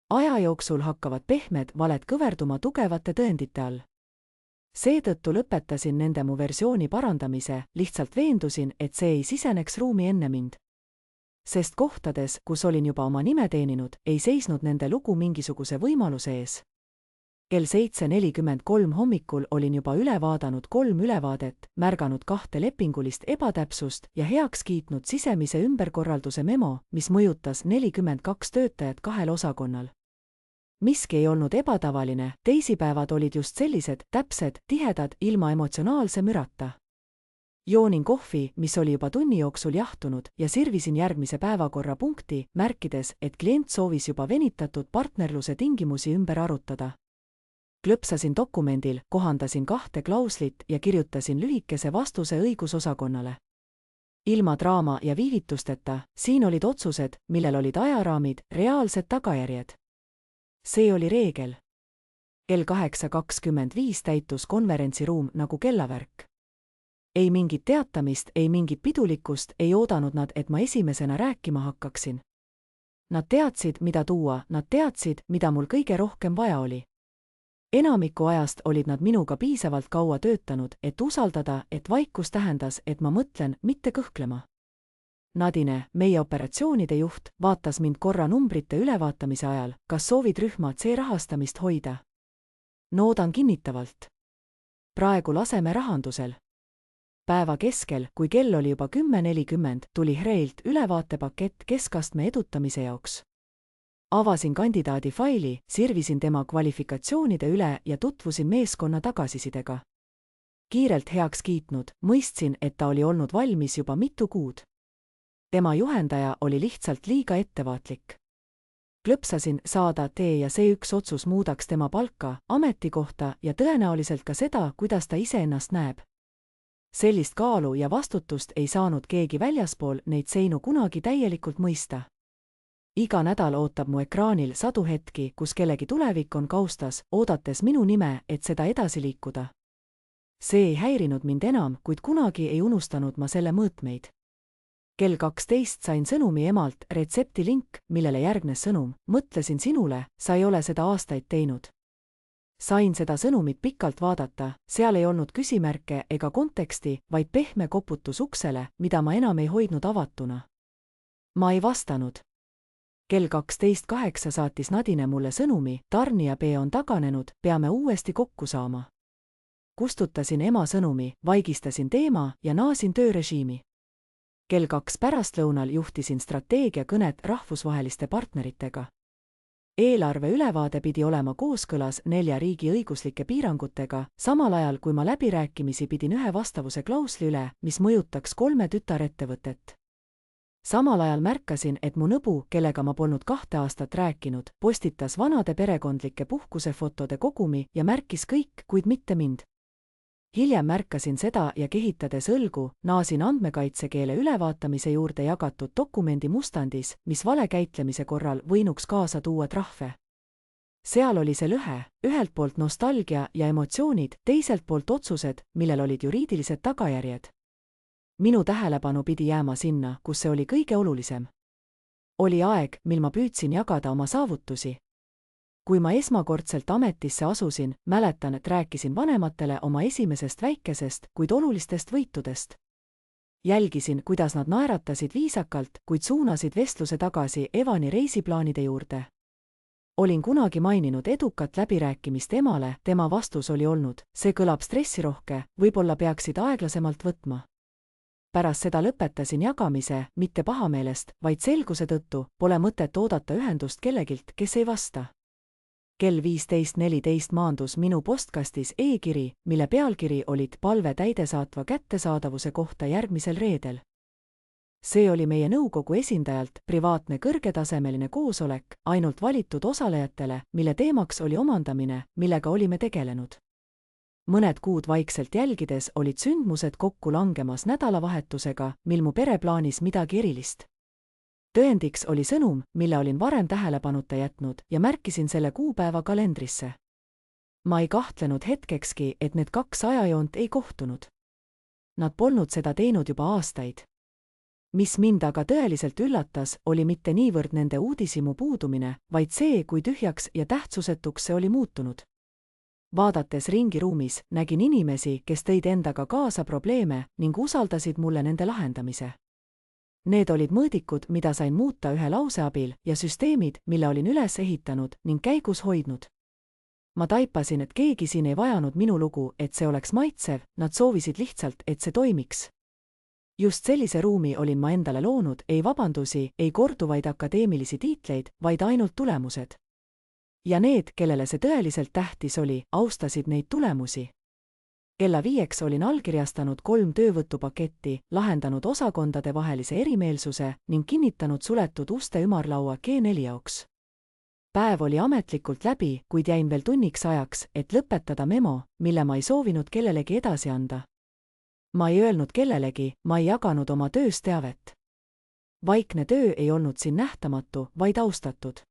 Aja jooksul hakkavad pehmed valed kõverduma tugevate tõendite all. Seetõttu lõpetasin nende mu versiooni parandamise, lihtsalt veendusin, et see ei siseneks ruumi enne mind. Sest kohtades, kus olin juba oma nime teeninud, ei seisnud nende lugu mingisuguse võimaluse ees. Kell 7:43 hommikul olin juba üle vaadanud 3 ülevaadet, märganud 2 lepingulist ebatäpsust ja heaks kiitnud sisemise ümberkorralduse memo, mis mõjutas 42 töötajat 2 osakonnal. Miski ei olnud ebatavaline, teisipäevad olid just sellised, täpsed, tihedad, ilma emotsionaalse mürata. Joonin kohvi, mis oli juba tunni jooksul jahtunud, ja sirvisin järgmise päevakorrapunkti, märkides, et klient soovis juba venitatud partnerluse tingimusi ümber arutada. Klõpsasin dokumendil, kohandasin 2 klauslit ja kirjutasin lühikese vastuse õigusosakonnale. Ilma draama ja viivitusteta, siin olid otsused, millel olid ajaraamid, reaalsed tagajärjed. See oli reegel. Kell 8:25 täitus konverentsiruum nagu kellavärk. Ei mingit teatamist, ei mingit pidulikkust, ei oodanud nad, et ma esimesena rääkima hakkaksin. Nad teadsid, mida tuua, nad teadsid, mida mul kõige rohkem vaja oli. Enamiku ajast olid nad minuga piisavalt kaua töötanud, et usaldada, et vaikus tähendas, et ma mõtlen, mitte kõhklema. Nadine, meie operatsioonide juht, vaatas mind korra numbrite ülevaatamise ajal, kas soovid rühma C rahastamist hoida. Noodan kinnitavalt. Praegu laseme rahandusel. Päeva keskel, kui kell oli juba 10:40, tuli Hreilt ülevaatepakett keskastme edutamise jaoks. Avasin kandidaadi faili, sirvisin tema kvalifikatsioonide üle ja tutvusin meeskonna tagasisidega. Kiirelt heaks kiitnud, mõistsin, et ta oli olnud valmis juba mitu kuud. Tema juhendaja oli lihtsalt liiga ettevaatlik. Klõpsasin saada tee ja see üks otsus muudaks tema palka, ametikohta ja tõenäoliselt ka seda, kuidas ta iseennast näeb. Sellist kaalu ja vastutust ei saanud keegi väljaspool neid seinu kunagi täielikult mõista. Iga nädal ootab mu ekraanil sadu hetki, kus kellegi tulevik on kaustas, oodates minu nime, et seda edasi liikuda. See ei häirinud mind enam, kuid kunagi ei unustanud ma selle mõõtmeid. Kell 12 sain sõnumi emalt, retseptilink, millele järgnes sõnum, mõtlesin sinule, sa ei ole seda aastaid teinud. Sain seda sõnumit pikalt vaadata, seal ei olnud küsimärke ega konteksti, vaid pehme koputus uksele, mida ma enam ei hoidnud avatuna. Ma ei vastanud. Kell 12:08 saatis Nadine mulle sõnumi, tarnija B on taganenud, peame uuesti kokku saama. Kustutasin ema sõnumi, vaigistasin teema ja naasin töörežiimi. Kell 2 pärastlõunal juhtisin strateegiakõnet rahvusvaheliste partneritega. Eelarve ülevaade pidi olema kooskõlas 4 riigi õiguslike piirangutega, samal ajal kui ma läbirääkimisi pidin ühe vastavuse klausli üle, mis mõjutaks 3 tütarettevõtet. Samal ajal märkasin, et mu nõbu, kellega ma polnud 2 aastat rääkinud, postitas vanade perekondlike puhkusefotode kogumi ja märkis kõik, kuid mitte mind. Hiljem märkasin seda ja kehitades õlgu, naasin andmekaitsekeele ülevaatamise juurde jagatud dokumendi mustandis, mis vale käitlemise korral võinuks kaasa tuua trahve. Seal oli see lõhe, ühelt poolt nostalgia ja emotsioonid, teiselt poolt otsused, millel olid juriidilised tagajärjed. Minu tähelepanu pidi jääma sinna, kus see oli kõige olulisem. Oli aeg, mil ma püüdsin jagada oma saavutusi. Kui ma esmakordselt ametisse asusin, mäletan, et rääkisin vanematele oma esimesest väikesest, kuid olulistest võitudest. Jälgisin, kuidas nad naeratasid viisakalt, kuid suunasid vestluse tagasi Evani reisiplaanide juurde. Olin kunagi maininud edukat läbirääkimist emale, tema vastus oli olnud, see kõlab stressirohke, võib-olla peaksid aeglasemalt võtma. Pärast seda lõpetasin jagamise, mitte pahameelest, vaid selguse tõttu, pole mõtet oodata ühendust kellegilt, kes ei vasta. Kell 15.14 maandus minu postkastis e-kiri, mille pealkiri olid palve täidesaatva kättesaadavuse kohta järgmisel reedel. See oli meie nõukogu esindajalt privaatne kõrgetasemeline koosolek ainult valitud osalejatele, mille teemaks oli omandamine, millega olime tegelenud. Mõned kuud vaikselt jälgides olid sündmused kokku langemas nädalavahetusega, mil mu pere plaanis midagi erilist. Tõendiks oli sõnum, mille olin varem tähelepanuta jätnud ja märkisin selle kuupäeva kalendrisse. Ma ei kahtlenud hetkekski, et need kaks ajajoont ei kohtunud. Nad polnud seda teinud juba aastaid. Mis mind aga tõeliselt üllatas, oli mitte niivõrd nende uudishimu puudumine, vaid see, kui tühjaks ja tähtsusetuks see oli muutunud. Vaadates ringi ruumis, nägin inimesi, kes tõid endaga kaasa probleeme ning usaldasid mulle nende lahendamise. Need olid mõõdikud, mida sain muuta ühe lause abil ja süsteemid, mille olin üles ehitanud ning käigus hoidnud. Ma taipasin, et keegi siin ei vajanud minu lugu, et see oleks maitsev, nad soovisid lihtsalt, et see toimiks. Just sellise ruumi olin ma endale loonud, ei vabandusi, ei korduvaid akadeemilisi tiitleid, vaid ainult tulemused. Ja need, kellele see tõeliselt tähtis oli, austasid neid tulemusi. Kella 5 olin allkirjastanud 3 töövõtupaketti, lahendanud osakondade vahelise erimeelsuse ning kinnitanud suletud uste ümarlaua G4 jaoks. Päev oli ametlikult läbi, kuid jäin veel tunniks ajaks, et lõpetada memo, mille ma ei soovinud kellelegi edasi anda. Ma ei öelnud kellelegi, ma ei jaganud oma töös teavet. Vaikne töö ei olnud siin nähtamatu, vaid austatud.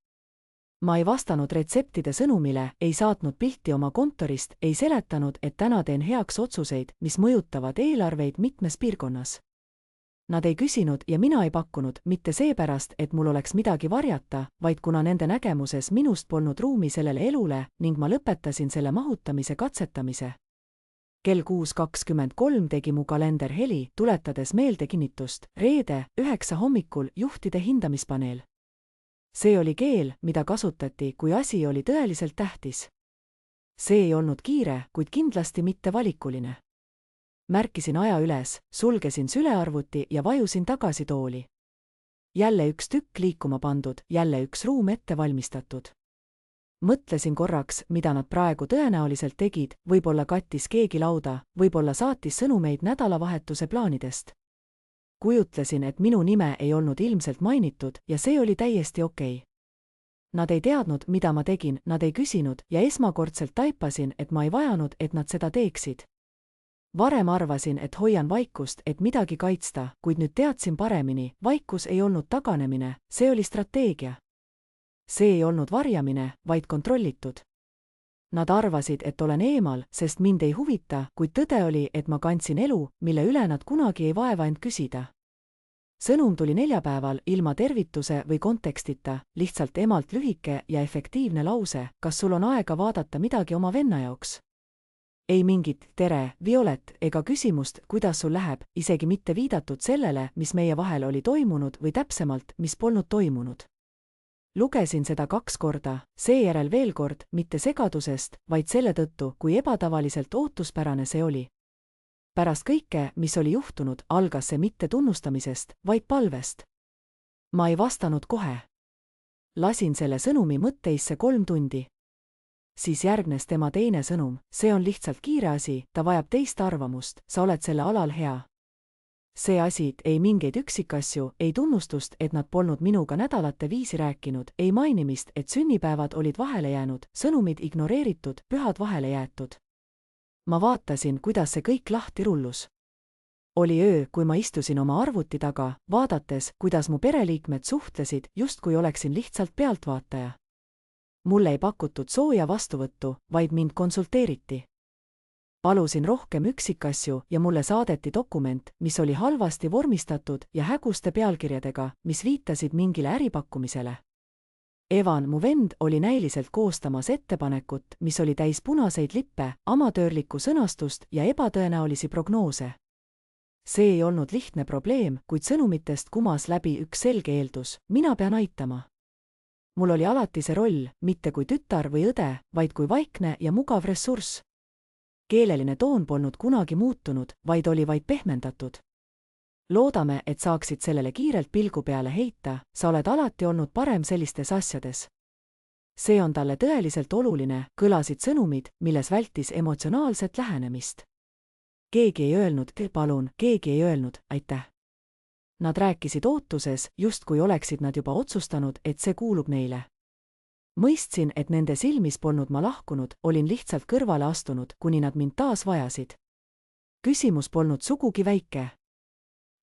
Ma ei vastanud retseptide sõnumile, ei saatnud pilti oma kontorist, ei seletanud, et täna teen heaks otsuseid, mis mõjutavad eelarveid mitmes piirkonnas. Nad ei küsinud ja mina ei pakkunud, mitte seepärast, et mul oleks midagi varjata, vaid kuna nende nägemuses minust polnud ruumi sellele elule ning ma lõpetasin selle mahutamise katsetamise. Kell 6.23 tegi mu kalender heli, tuletades meelde kinnitust, reede, 9 hommikul juhtide hindamispaneel. See oli keel, mida kasutati, kui asi oli tõeliselt tähtis. See ei olnud kiire, kuid kindlasti mitte valikuline. Märkisin aja üles, sulgesin sülearvuti ja vajusin tagasi tooli. Jälle üks tükk liikuma pandud, jälle üks ruum ette valmistatud. Mõtlesin korraks, mida nad praegu tõenäoliselt tegid, võib-olla kattis keegi lauda, võib-olla saatis sõnumeid nädalavahetuse plaanidest. Kujutlesin, et minu nime ei olnud ilmselt mainitud ja see oli täiesti okei. Nad ei teadnud, mida ma tegin, nad ei küsinud ja esmakordselt taipasin, et ma ei vajanud, et nad seda teeksid. Varem arvasin, et hoian vaikust, et midagi kaitsta, kuid nüüd teadsin paremini, vaikus ei olnud taganemine, see oli strateegia. See ei olnud varjamine, vaid kontrollitud. Nad arvasid, et olen eemal, sest mind ei huvita, kuid tõde oli, et ma kandsin elu, mille üle nad kunagi ei vaeva end küsida. Sõnum tuli neljapäeval ilma tervituse või kontekstita, lihtsalt emalt lühike ja efektiivne lause, kas sul on aega vaadata midagi oma venna jaoks? Ei mingit tere, Violet, ega küsimust, kuidas sul läheb, isegi mitte viidatud sellele, mis meie vahel oli toimunud või täpsemalt, mis polnud toimunud. Lugesin seda 2 korda, seejärel veel kord, mitte segadusest, vaid selle tõttu, kui ebatavaliselt ootuspärane see oli. Pärast kõike, mis oli juhtunud, algas see mitte tunnustamisest, vaid palvest. Ma ei vastanud kohe. Lasin selle sõnumi mõtteisse 3 tundi. Siis järgnes tema teine sõnum, see on lihtsalt kiire asi, ta vajab teist arvamust, sa oled selle alal hea. See asi, ei mingeid üksikasju, ei tunnustust, et nad polnud minuga nädalate viisi rääkinud, ei mainimist, et sünnipäevad olid vahele jäänud, sõnumid ignoreeritud, pühad vahele jäetud. ma vaatasin, kuidas see kõik lahti rullus. Oli öö, kui ma istusin oma arvuti taga, vaadates, kuidas mu pereliikmed suhtlesid, justkui oleksin lihtsalt pealtvaataja. Mulle ei pakutud sooja vastuvõttu, vaid mind konsulteeriti. Palusin rohkem üksikasju ja mulle saadeti dokument, mis oli halvasti vormistatud ja häguste pealkirjadega, mis viitasid mingile äripakkumisele. Evan, mu vend, oli näiliselt koostamas ettepanekut, mis oli täis punaseid lippe, amatöörlikku sõnastust ja ebatõenäolisi prognoose. See ei olnud lihtne probleem, kuid sõnumitest kumas läbi üks selge eeldus: mina pean aitama. Mul oli alati see roll, mitte kui tütar või õde, vaid kui vaikne ja mugav ressurss. Keeleline toon polnud kunagi muutunud, vaid oli vaid pehmendatud. Loodame, et saaksid sellele kiirelt pilgu peale heita, sa oled alati olnud parem sellistes asjades. See on talle tõeliselt oluline, kõlasid sõnumid, milles vältis emotsionaalset lähenemist. Keegi ei öelnud, palun, keegi ei öelnud, aitäh. Nad rääkisid ootuses, justkui oleksid nad juba otsustanud, et see kuulub neile. Mõistsin, et nende silmis polnud ma lahkunud, olin lihtsalt kõrvale astunud, kuni nad mind taas vajasid. Küsimus polnud sugugi väike.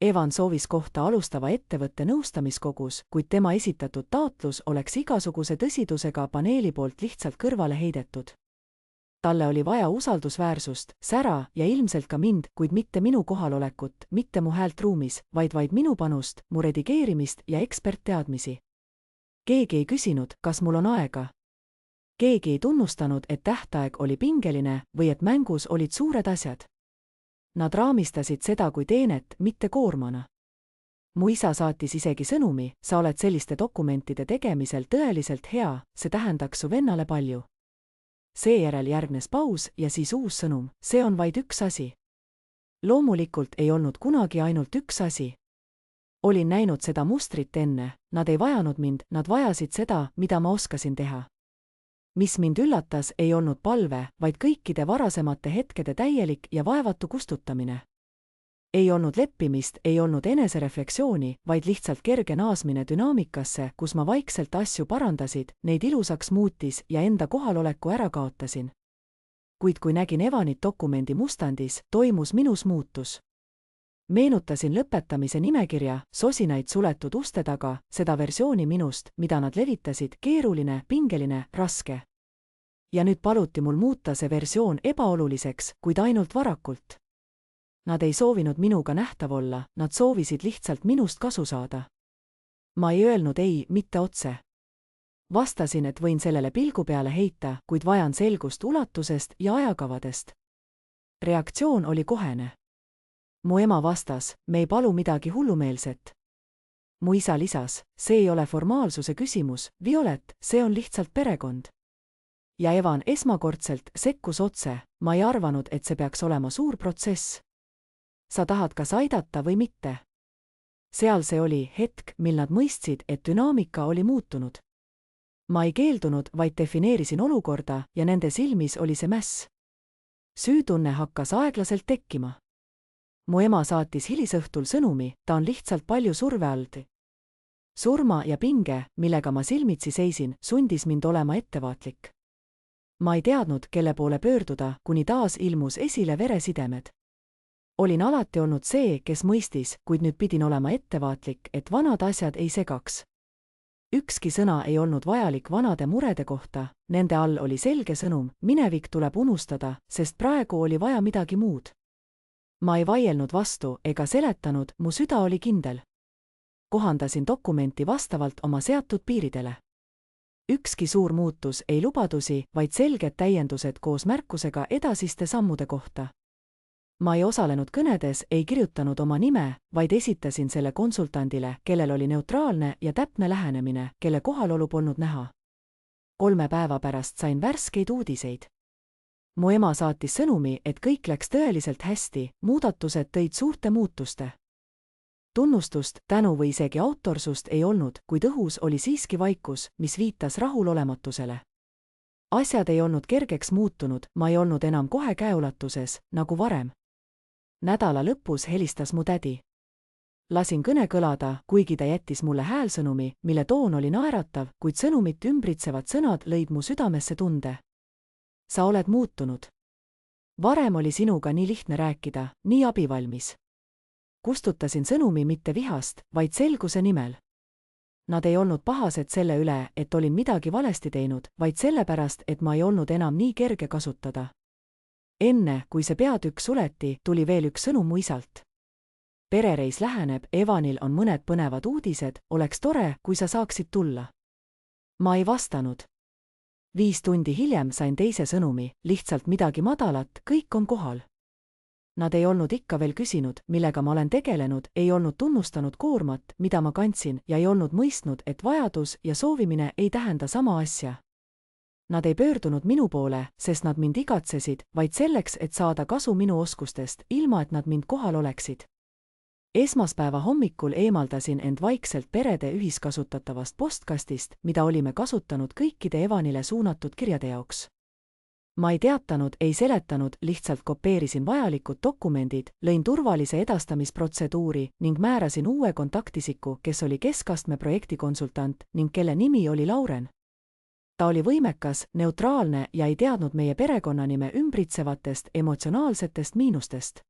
Evan soovis kohta alustava ettevõtte nõustamiskogus, kuid tema esitatud taotlus oleks igasuguse tõsidusega paneeli poolt lihtsalt kõrvale heidetud. Talle oli vaja usaldusväärsust, sära ja ilmselt ka mind, kuid mitte minu kohalolekut, mitte mu häält ruumis, vaid minu panust, mu redigeerimist ja ekspertteadmisi. Keegi ei küsinud, kas mul on aega. Keegi ei tunnustanud, et tähtaeg oli pingeline või et mängus olid suured asjad. Nad raamistasid seda kui teenet, mitte koormana. Mu isa saatis isegi sõnumi: sa oled selliste dokumentide tegemisel tõeliselt hea, see tähendaks su vennale palju. Seejärel järgnes paus ja siis uus sõnum: see on vaid üks asi. Loomulikult ei olnud kunagi ainult üks asi. Olin näinud seda mustrit enne, nad ei vajanud mind, nad vajasid seda, mida ma oskasin teha. Mis mind üllatas, ei olnud palve, vaid kõikide varasemate hetkede täielik ja vaevatu kustutamine. Ei olnud leppimist, ei olnud eneserefleksiooni, vaid lihtsalt kerge naasmine dünaamikasse, kus ma vaikselt asju parandasid, neid ilusaks muutis ja enda kohaloleku ära kaotasin. Kuid kui nägin Evanit dokumendi mustandis, toimus minus muutus. Meenutasin lõpetamise nimekirja, sosinaid suletud uste taga, seda versiooni minust, mida nad levitasid, keeruline, pingeline, raske. Ja nüüd paluti mul muuta see versioon ebaoluliseks, kuid ainult varakult. Nad ei soovinud minuga nähtav olla, nad soovisid lihtsalt minust kasu saada. Ma ei öelnud ei, mitte otse. Vastasin, et võin sellele pilgu peale heita, kuid vajan selgust ulatusest ja ajakavadest. Reaktsioon oli kohene. Mu ema vastas: me ei palu midagi hullumeelset. Mu isa lisas: see ei ole formaalsuse küsimus, Violet, see on lihtsalt perekond. Ja Evan esmakordselt sekkus otse: ma ei arvanud, et see peaks olema suur protsess. Sa tahad kas aidata või mitte. Seal see oli hetk, mil nad mõistsid, et dünaamika oli muutunud. Ma ei keeldunud, vaid defineerisin olukorda ja nende silmis oli see mäss. Süütunne hakkas aeglaselt tekkima. Mu ema saatis hilisõhtul sõnumi: ta on lihtsalt palju surve all. Surma ja pinge, millega ma silmitsi seisin, sundis mind olema ettevaatlik. Ma ei teadnud, kelle poole pöörduda, kuni taas ilmus esile veresidemed. Olin alati olnud see, kes mõistis, kuid nüüd pidin olema ettevaatlik, et vanad asjad ei segaks. Ükski sõna ei olnud vajalik vanade murede kohta, nende all oli selge sõnum: minevik tuleb unustada, sest praegu oli vaja midagi muud. Ma ei vaielnud vastu ega seletanud, mu süda oli kindel. Kohandasin dokumenti vastavalt oma seatud piiridele. Ükski suur muutus ei lubadusi, vaid selged täiendused koos märkusega edasiste sammude kohta. Ma ei osalenud kõnedes, ei kirjutanud oma nime, vaid esitasin selle konsultandile, kellel oli neutraalne ja täpne lähenemine, kelle kohalolu polnud näha. 3 päeva pärast sain värskeid uudiseid. Mu ema saatis sõnumi, et kõik läks tõeliselt hästi, muudatused tõid suurte muutuste. Tunnustust, tänu või isegi autorsust ei olnud, kuid õhus oli siiski vaikus, mis viitas rahulolematusele. Asjad ei olnud kergeks muutunud, ma ei olnud enam kohe käeulatuses, nagu varem. Nädala lõpus helistas mu tädi. Lasin kõne kõlada, kuigi ta jättis mulle häälsõnumi, mille toon oli naeratav, kuid sõnumit ümbritsevad sõnad lõid mu südamesse tunde. Sa oled muutunud. varem oli sinuga nii lihtne rääkida, nii abivalmis. Kustutasin sõnumi mitte vihast, vaid selguse nimel. Nad ei olnud pahased selle üle, et olin midagi valesti teinud, vaid sellepärast, et ma ei olnud enam nii kerge kasutada. Enne, kui see peatükk suleti, tuli veel üks sõnum mu isalt. Perereis läheneb, Evanil on mõned põnevad uudised, oleks tore, kui sa saaksid tulla. Ma ei vastanud. 5 tundi hiljem sain teise sõnumi, lihtsalt midagi madalat, kõik on kohal. Nad ei olnud ikka veel küsinud, millega ma olen tegelenud, ei olnud tunnustanud koormat, mida ma kandsin, ja ei olnud mõistnud, et vajadus ja soovimine ei tähenda sama asja. Nad ei pöördunud minu poole, sest nad mind igatsesid, vaid selleks, et saada kasu minu oskustest, ilma et nad mind kohal oleksid. Esmaspäeva hommikul eemaldasin end vaikselt perede ühiskasutatavast postkastist, mida olime kasutanud kõikide Evanile suunatud kirjade jaoks. Ma ei teatanud, ei seletanud, lihtsalt kopeerisin vajalikud dokumendid, lõin turvalise edastamisprotseduuri ning määrasin uue kontaktisiku, kes oli keskastme projektikonsultant ning kelle nimi oli Lauren. Ta oli võimekas, neutraalne ja ei teadnud meie perekonnanime ümbritsevatest emotsionaalsetest miinustest.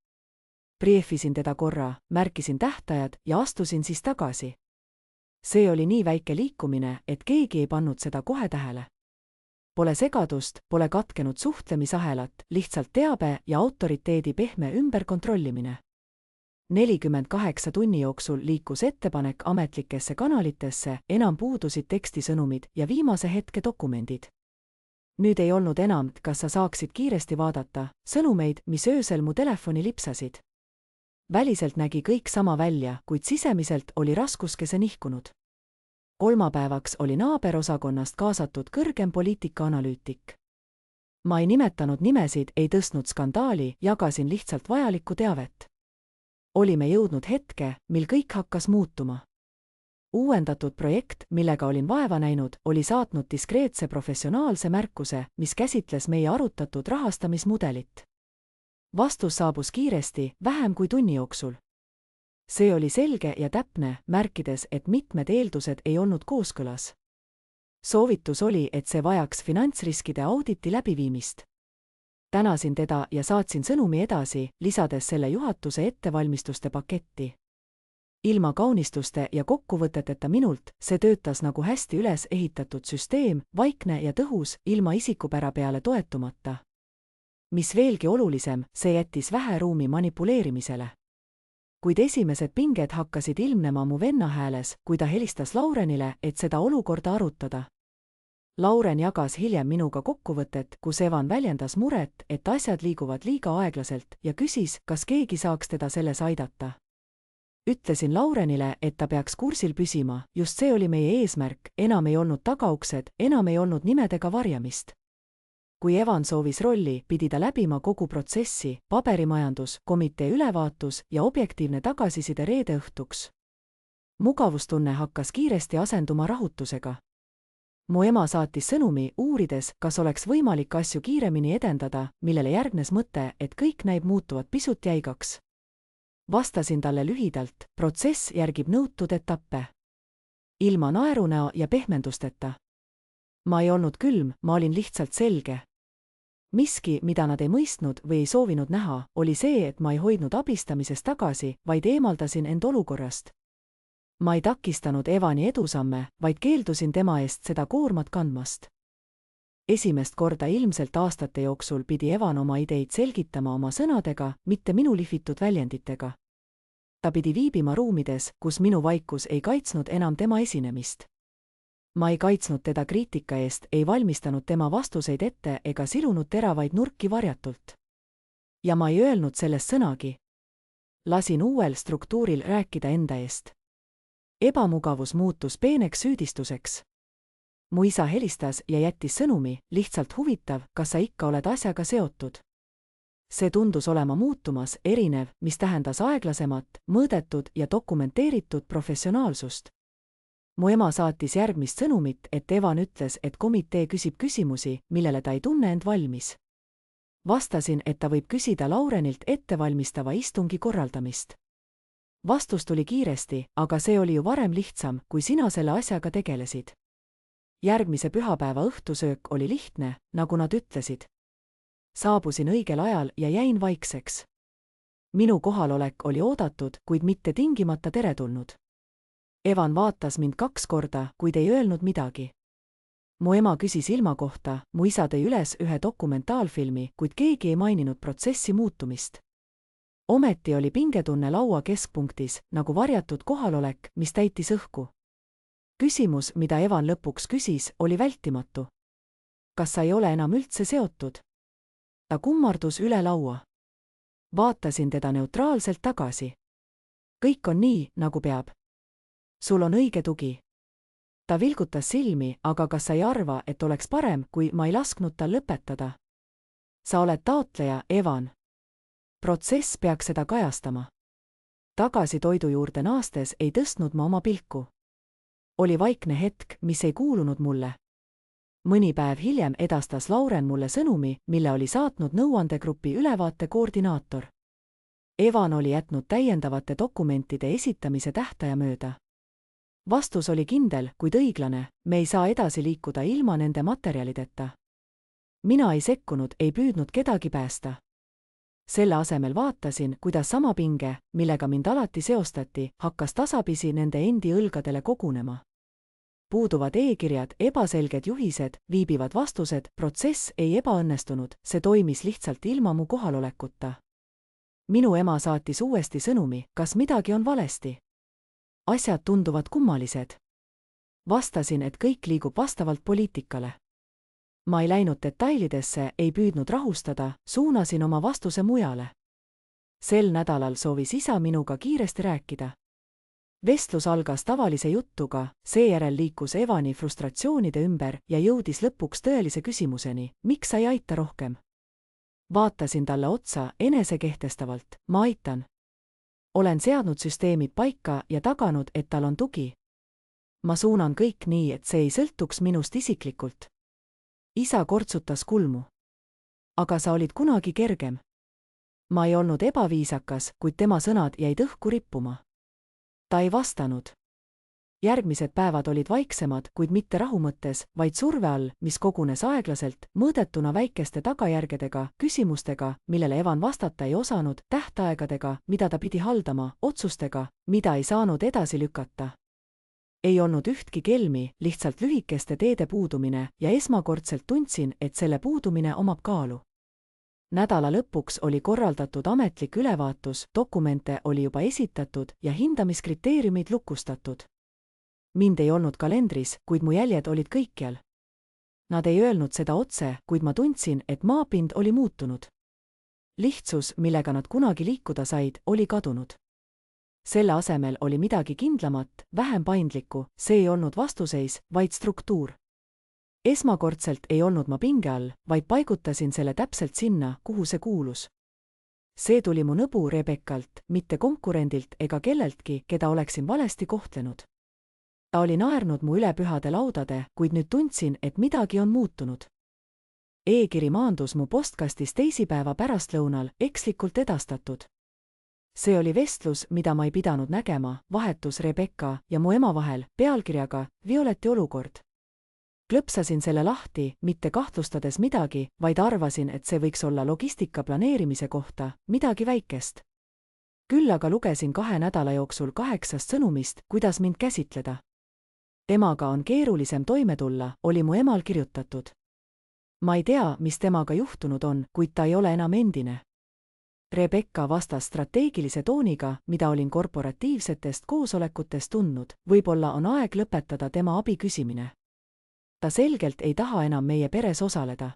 Briefisin teda korra, märkisin tähtajad ja astusin siis tagasi. See oli nii väike liikumine, et keegi ei pannud seda kohe tähele. Pole segadust, pole katkenud suhtlemisahelat, lihtsalt teabe ja autoriteedi pehme ümberkontrollimine. 48 tunni jooksul liikus ettepanek ametlikesse kanalitesse, enam puudusid tekstisõnumid ja viimase hetke dokumendid. Nüüd ei olnud enam, kas sa saaksid kiiresti vaadata, sõnumeid, mis öösel mu telefoni lipsasid. Väliselt nägi kõik sama välja, kuid sisemiselt oli raskuskese nihkunud. Kolmapäevaks oli naaberosakonnast kaasatud kõrgem poliitikaanalüütik. Ma ei nimetanud nimesid, ei tõstnud skandaali, jagasin lihtsalt vajalikku teavet. Olime jõudnud hetke, mil kõik hakkas muutuma. Uuendatud projekt, millega olin vaeva näinud, oli saatnud diskreetse professionaalse märkuse, mis käsitles meie arutatud rahastamismudelit. Vastus saabus kiiresti, vähem kui tunni jooksul. See oli selge ja täpne, märkides, et mitmed eeldused ei olnud kooskõlas. Soovitus oli, et see vajaks finantsriskide auditi läbiviimist. Tänasin teda ja saatsin sõnumi edasi, lisades selle juhatuse ettevalmistuste paketti. Ilma kaunistuste ja kokkuvõteteta minult, see töötas nagu hästi üles ehitatud süsteem, vaikne ja tõhus, ilma isikupära peale toetumata. Mis veelgi olulisem, see jättis vähe ruumi manipuleerimisele. Kuid esimesed pinged hakkasid ilmnema mu venna hääles, kui ta helistas Laurenile, et seda olukorda arutada. Lauren jagas hiljem minuga kokkuvõtet, kus Evan väljendas muret, et asjad liiguvad liiga aeglaselt ja küsis, kas keegi saaks teda selles aidata. Ütlesin Laurenile, et ta peaks kursil püsima, just see oli meie eesmärk, enam ei olnud tagauksed, enam ei olnud nimedega varjamist. Kui Evan soovis rolli, pidi ta läbima kogu protsessi, paberimajandus, komitee ülevaatus ja objektiivne tagasiside reede õhtuks. Mugavustunne hakkas kiiresti asenduma rahutusega. Mu ema saatis sõnumi, uurides, kas oleks võimalik asju kiiremini edendada, millele järgnes mõte, et kõik näib muutuvat pisut jäigaks. Vastasin talle lühidalt, protsess järgib nõutud etappe. Ilma naerunäo ja pehmendusteta. Ma ei olnud külm, ma olin lihtsalt selge. Miski, mida nad ei mõistnud või ei soovinud näha, oli see, et ma ei hoidnud abistamisest tagasi, vaid eemaldasin end olukorrast. Ma ei takistanud Evani edusamme, vaid keeldusin tema eest seda koormat kandmast. Esimest korda ilmselt aastate jooksul pidi Evan oma ideid selgitama oma sõnadega, mitte minu lihvitud väljenditega. Ta pidi viibima ruumides, kus minu vaikus ei kaitsnud enam tema esinemist. Ma ei kaitsnud teda kriitika eest, ei valmistanud tema vastuseid ette ega silunud teravaid nurki varjatult. Ja ma ei öelnud sellest sõnagi. Lasin uuel struktuuril rääkida enda eest. Ebamugavus muutus peeneks süüdistuseks. Mu isa helistas ja jättis sõnumi, lihtsalt huvitav, kas sa ikka oled asjaga seotud. See tundus olema muutumas, erinev, mis tähendas aeglasemat, mõõdetud ja dokumenteeritud professionaalsust. Mu ema saatis järgmist sõnumit, et Evan ütles, et komitee küsib küsimusi, millele ta ei tunne end valmis. Vastasin, et ta võib küsida Laurenilt ettevalmistava istungi korraldamist. Vastus tuli kiiresti, aga see oli ju varem lihtsam, kui sina selle asjaga tegelesid. Järgmise pühapäeva õhtusöök oli lihtne, nagu nad ütlesid. Saabusin õigel ajal ja jäin vaikseks. Minu kohalolek oli oodatud, kuid mitte tingimata teretulnud. Evan vaatas mind 2 korda, kuid ei öelnud midagi. Mu ema küsis ilma kohta, mu isa tõi üles ühe dokumentaalfilmi, kuid keegi ei maininud protsessi muutumist. Ometi oli pingetunne laua keskpunktis, nagu varjatud kohalolek, mis täitis õhku. Küsimus, mida Evan lõpuks küsis, oli vältimatu. Kas sa ei ole enam üldse seotud? Ta kummardus üle laua. Vaatasin teda neutraalselt tagasi. Kõik on nii, nagu peab. Sul on õige tugi. Ta vilgutas silmi, aga kas sa ei arva, et oleks parem, kui ma ei lasknud tal lõpetada? Sa oled taotleja, Evan. Protsess peaks seda kajastama. Tagasi toidu juurde naastes ei tõstnud ma oma pilku. Oli vaikne hetk, mis ei kuulunud mulle. Mõni päev hiljem edastas Lauren mulle sõnumi, mille oli saatnud nõuandegrupi ülevaate koordinaator. Evan oli jätnud täiendavate dokumentide esitamise tähtaja mööda. Vastus oli kindel, kuid õiglane, me ei saa edasi liikuda ilma nende materjalideta. Mina ei sekkunud, ei püüdnud kedagi päästa. Selle asemel vaatasin, kuidas sama pinge, millega mind alati seostati, hakkas tasapisi nende endi õlgadele kogunema. Puuduvad e-kirjad, ebaselged juhised, viibivad vastused, protsess ei ebaõnnestunud, see toimis lihtsalt ilma mu kohalolekuta. Minu ema saatis uuesti sõnumi, kas midagi on valesti. Asjad tunduvad kummalised. Vastasin, et kõik liigub vastavalt poliitikale. Ma ei läinud detailidesse, ei püüdnud rahustada, suunasin oma vastuse mujale. Sel nädalal soovis isa minuga kiiresti rääkida. Vestlus algas tavalise juttuga, seejärel liikus Evani frustratsioonide ümber ja jõudis lõpuks tõelise küsimuseni, miks sa ei aita rohkem? Vaatasin talle otsa enesekehtestavalt, ma aitan. Olen seadnud süsteemid paika ja taganud, et tal on tugi. Ma suunan kõik nii, et see ei sõltuks minust isiklikult. Isa kortsutas kulmu. Aga sa olid kunagi kergem. Ma ei olnud ebaviisakas, kuid tema sõnad jäid õhku rippuma. Ta ei vastanud. Järgmised päevad olid vaiksemad, kuid mitte rahu mõttes, vaid surve all, mis kogunes aeglaselt, mõõdetuna väikeste tagajärgedega, küsimustega, millele Evan vastata ei osanud, tähtaegadega, mida ta pidi haldama, otsustega, mida ei saanud edasi lükata. Ei olnud ühtki kelmi, lihtsalt lühikeste teede puudumine ja esmakordselt tundsin, et selle puudumine omab kaalu. Nädala lõpuks oli korraldatud ametlik ülevaatus, dokumente oli juba esitatud ja hindamiskriteeriumid lukustatud. Mind ei olnud kalendris, kuid mu jäljed olid kõikjal. Nad ei öelnud seda otse, kuid ma tundsin, et maapind oli muutunud. Lihtsus, millega nad kunagi liikuda said, oli kadunud. Selle asemel oli midagi kindlamat, vähem paindlikku, see ei olnud vastuseis, vaid struktuur. Esmakordselt ei olnud ma pinge all, vaid paigutasin selle täpselt sinna, kuhu see kuulus. See tuli mu nõbu Rebeccalt, mitte konkurendilt ega kelleltki, keda oleksin valesti kohtlenud. Ta oli naernud mu üle pühade laudade, kuid nüüd tundsin, et midagi on muutunud. E-kiri maandus mu postkastis teisipäeva pärastlõunal, ekslikult edastatud. See oli vestlus, mida ma ei pidanud nägema, vahetus Rebecca ja mu ema vahel, pealkirjaga Violeti olukord. Klõpsasin selle lahti, mitte kahtlustades midagi, vaid arvasin, et see võiks olla logistika planeerimise kohta, midagi väikest. Küll aga lugesin 2 nädala jooksul 8 sõnumist, kuidas mind käsitleda. Temaga on keerulisem toime tulla, oli mu emal kirjutatud. Ma ei tea, mis temaga juhtunud on, kuid ta ei ole enam endine. Rebecca vastas strateegilise tooniga, mida olin korporatiivsetest koosolekutest tundnud, võib-olla on aeg lõpetada tema abi küsimine. Ta selgelt ei taha enam meie peres osaleda.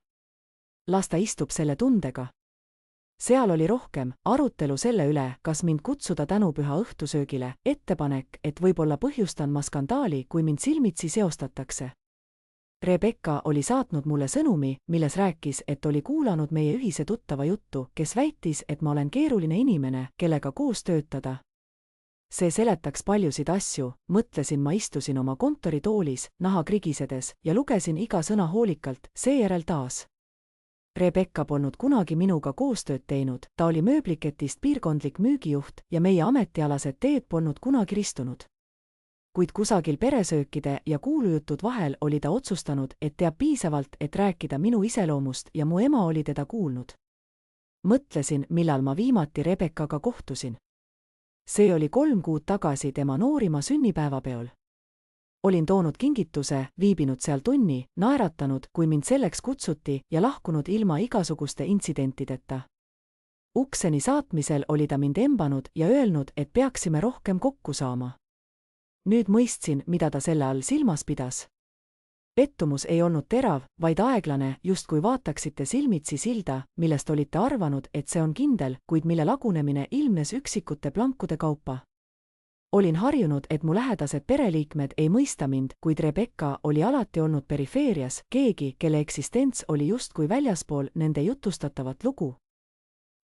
Las ta istub selle tundega. Seal oli rohkem arutelu selle üle, kas mind kutsuda tänupüha õhtusöögile, ettepanek, et võib-olla põhjustan ma skandaali, kui mind silmitsi seostatakse. Rebecca oli saatnud mulle sõnumi, milles rääkis, et oli kuulanud meie ühise tuttava juttu, kes väitis, et ma olen keeruline inimene, kellega koos töötada. See seletaks paljusid asju, mõtlesin ma istusin oma kontoritoolis, naha krigisedes ja lugesin iga sõna hoolikalt, seejärel taas. Rebecca polnud kunagi minuga koostööd teinud, ta oli mööbliketist piirkondlik müügijuht ja meie ametialased teed polnud kunagi ristunud. Kuid kusagil peresöökide ja kuulujutud vahel oli ta otsustanud, et teab piisavalt, et rääkida minu iseloomust ja mu ema oli teda kuulnud. Mõtlesin, millal ma viimati Rebeccaga kohtusin. See oli 3 kuud tagasi tema noorima sünnipäevapeol. Olin toonud kingituse, viibinud seal tunni, naeratanud, kui mind selleks kutsuti ja lahkunud ilma igasuguste intsidentideta. Ukseni saatmisel oli ta mind embanud ja öelnud, et peaksime rohkem kokku saama. Nüüd mõistsin, mida ta selle all silmas pidas. Pettumus ei olnud terav, vaid aeglane, justkui vaataksite silmitsi silda, millest olite arvanud, et see on kindel, kuid mille lagunemine ilmnes üksikute plankude kaupa. Olin harjunud, et mu lähedased pereliikmed ei mõista mind, kuid Rebecca oli alati olnud perifeerias, keegi, kelle eksistents oli justkui väljaspool nende jutustatavat lugu.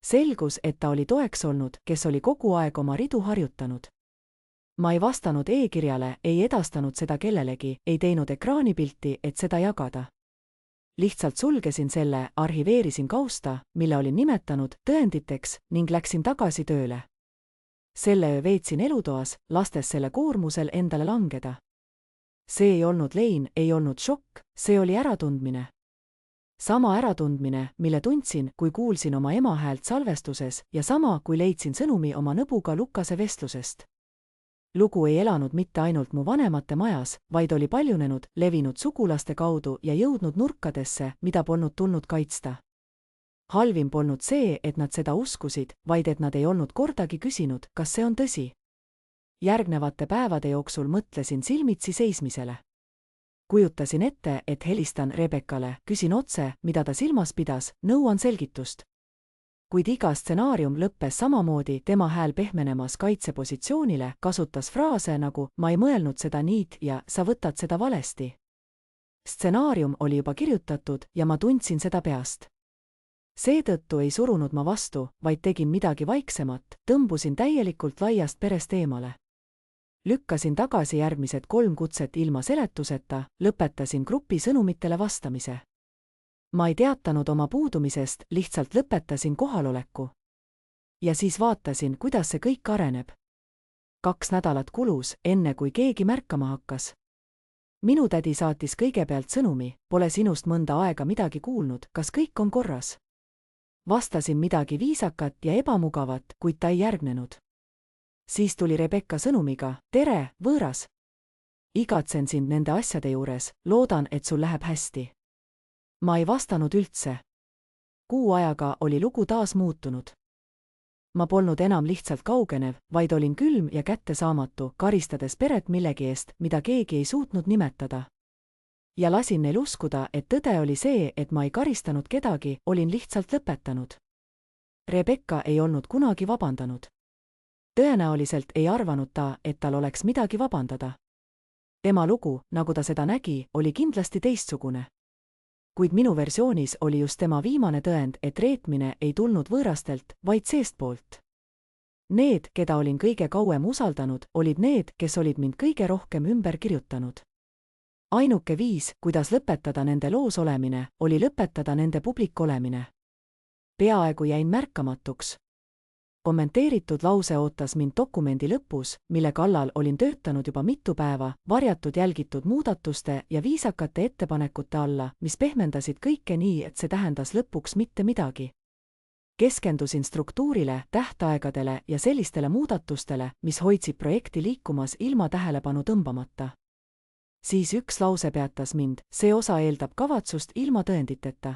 Selgus, et ta oli toeks olnud, kes oli kogu aeg oma ridu harjutanud. Ma ei vastanud e-kirjale, ei edastanud seda kellelegi, ei teinud ekraanipilti, et seda jagada. Lihtsalt sulgesin selle, arhiveerisin kausta, mille olin nimetanud tõenditeks ning läksin tagasi tööle. Selle öö veetsin elutoas, lastes selle koormusel endale langeda. See ei olnud lein, ei olnud šokk, see oli äratundmine. Sama äratundmine, mille tundsin, kui kuulsin oma ema häält salvestuses ja sama, kui leidsin sõnumi oma nõbuga Lukase vestlusest. Lugu ei elanud mitte ainult mu vanemate majas, vaid oli paljunenud, levinud sugulaste kaudu ja jõudnud nurkadesse, mida polnud tulnud kaitsta. Halvim polnud see, et nad seda uskusid, vaid et nad ei olnud kordagi küsinud, kas see on tõsi. Järgnevate päevade jooksul mõtlesin silmitsi seismisele. Kujutasin ette, et helistan Rebeccale, küsin otse, mida ta silmas pidas, nõuan selgitust. Kuid iga stsenaarium lõppes samamoodi, tema hääl pehmenemas kaitsepositsioonile, kasutas fraase nagu ma ei mõelnud seda nii ja sa võtad seda valesti. Stsenaarium oli juba kirjutatud ja ma tundsin seda peast. Seetõttu ei surunud ma vastu, vaid tegin midagi vaiksemat, tõmbusin täielikult laiast perest eemale. Lükkasin tagasi järgmised 3 kutset ilma seletuseta, lõpetasin grupi sõnumitele vastamise. Ma ei teatanud oma puudumisest, lihtsalt lõpetasin kohaloleku. Ja siis vaatasin, kuidas see kõik areneb. 2 nädalat kulus, enne kui keegi märkama hakkas. Minu tädi saatis kõigepealt sõnumi, pole sinust mõnda aega midagi kuulnud, kas kõik on korras? Vastasin midagi viisakat ja ebamugavat, kuid ta ei järgnenud. Siis tuli Rebecca sõnumiga, tere, võõras. Igatsen sind nende asjade juures, loodan, et sul läheb hästi. Ma ei vastanud üldse. Kuu ajaga oli lugu taas muutunud. Ma polnud enam lihtsalt kaugenev, vaid olin külm ja kättesaamatu, karistades peret millegi eest, mida keegi ei suutnud nimetada. Ja lasin neil uskuda, et tõde oli see, et ma ei karistanud kedagi, olin lihtsalt lõpetanud. Rebecca ei olnud kunagi vabandanud. Tõenäoliselt ei arvanud ta, et tal oleks midagi vabandada. Tema lugu, nagu ta seda nägi, oli kindlasti teistsugune. Kuid minu versioonis oli just tema viimane tõend, et reetmine ei tulnud võõrastelt, vaid seestpoolt. Need, keda olin kõige kauem usaldanud, olid need, kes olid mind kõige rohkem ümber kirjutanud. Ainuke viis, kuidas lõpetada nende loos olemine, oli lõpetada nende publik olemine. Peaaegu jäin märkamatuks. Kommenteeritud lause ootas mind dokumendi lõpus, mille kallal olin töötanud juba mitu päeva, varjatud jälgitud muudatuste ja viisakate ettepanekute alla, mis pehmendasid kõike nii, et see tähendas lõpuks mitte midagi. Keskendusin struktuurile, tähtaegadele ja sellistele muudatustele, mis hoidsid projekti liikumas ilma tähelepanu tõmbamata. Siis üks lause peatas mind, see osa eeldab kavatsust ilma tõenditeta.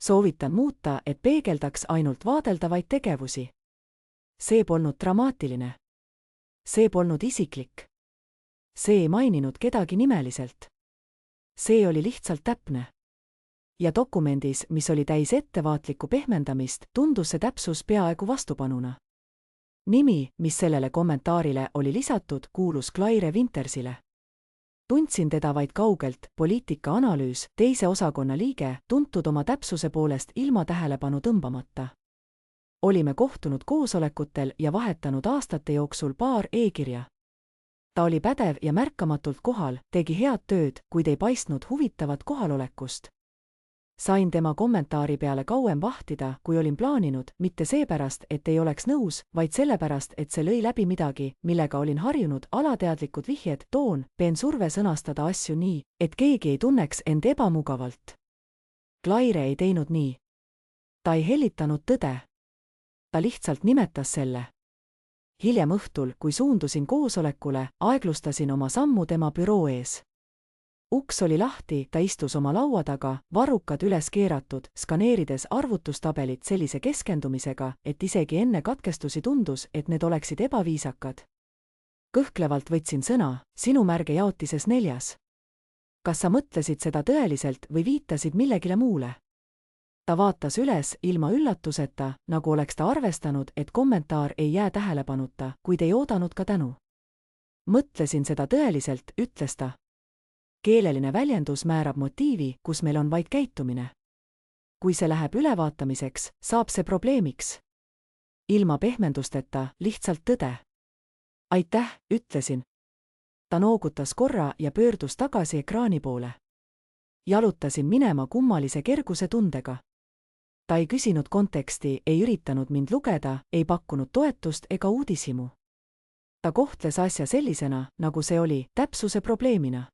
Soovitan muuta, et peegeldaks ainult vaadeldavaid tegevusi. See polnud dramaatiline. See polnud isiklik. See ei maininud kedagi nimeliselt. See oli lihtsalt täpne. Ja dokumendis, mis oli täis ettevaatlikku pehmendamist, tundus see täpsus peaaegu vastupanuna. Nimi, mis sellele kommentaarile oli lisatud, kuulus Claire Wintersile. Tundsin teda vaid kaugelt, poliitikaanalüüs, teise osakonna liige, tuntud oma täpsuse poolest ilma tähelepanu tõmbamata. Olime kohtunud koosolekutel ja vahetanud aastate jooksul paar e-kirja. Ta oli pädev ja märkamatult kohal, tegi head tööd, kuid ei paistnud huvitavat kohalolekust. Sain tema kommentaari peale kauem vahtida, kui olin plaaninud, mitte seepärast, et ei oleks nõus, vaid sellepärast, et see lõi läbi midagi, millega olin harjunud, alateadlikud vihjed, toon, peen surve sõnastada asju nii, et keegi ei tunneks end ebamugavalt. Claire ei teinud nii. Ta ei hellitanud tõde. Ta lihtsalt nimetas selle. Hiljem õhtul, kui suundusin koosolekule, aeglustasin oma sammu tema büroo ees. Uks oli lahti, ta istus oma laua taga, varrukad üles keeratud, skaneerides arvutustabelit sellise keskendumisega, et isegi enne katkestusi tundus, et need oleksid ebaviisakad. Kõhklevalt võtsin sõna, sinu märge jaotises 4. Kas sa mõtlesid seda tõeliselt või viitasid millegile muule? Ta vaatas üles ilma üllatuseta, nagu oleks ta arvestanud, et kommentaar ei jää tähelepanuta, kuid ei oodanud ka tänu. Mõtlesin seda tõeliselt, ütles ta. Keeleline väljendus määrab motiivi, kus meil on vaid käitumine. Kui see läheb ülevaatamiseks, saab see probleemiks. Ilma pehmendusteta, lihtsalt tõde. Aitäh, ütlesin. Ta noogutas korra ja pöördus tagasi ekraani poole. Jalutasin minema kummalise kerguse tundega. Ta ei küsinud konteksti, ei üritanud mind lugeda, ei pakkunud toetust ega uudishimu. Ta kohtles asja sellisena, nagu see oli, täpsuse probleemina.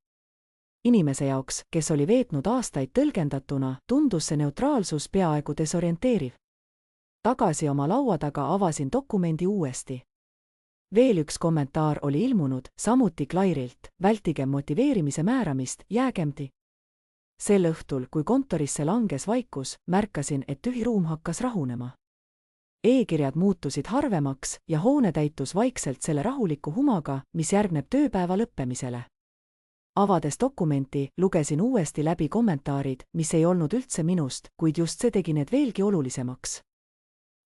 Inimese jaoks, kes oli veetnud aastaid tõlgendatuna, tundus see neutraalsus peaaegu desorienteeriv. Tagasi oma laua taga avasin dokumendi uuesti. Veel üks kommentaar oli ilmunud, samuti Claire'ilt, vältigem motiveerimise määramist, jäägemdi. Sel õhtul, kui kontorisse langes vaikus, märkasin, et tühi ruum hakkas rahunema. E-kirjad muutusid harvemaks ja hoone täitus vaikselt selle rahuliku humaga, mis järgneb tööpäeva lõppemisele. Avades dokumenti, lugesin uuesti läbi kommentaarid, mis ei olnud üldse minust, kuid just see tegi need veelgi olulisemaks.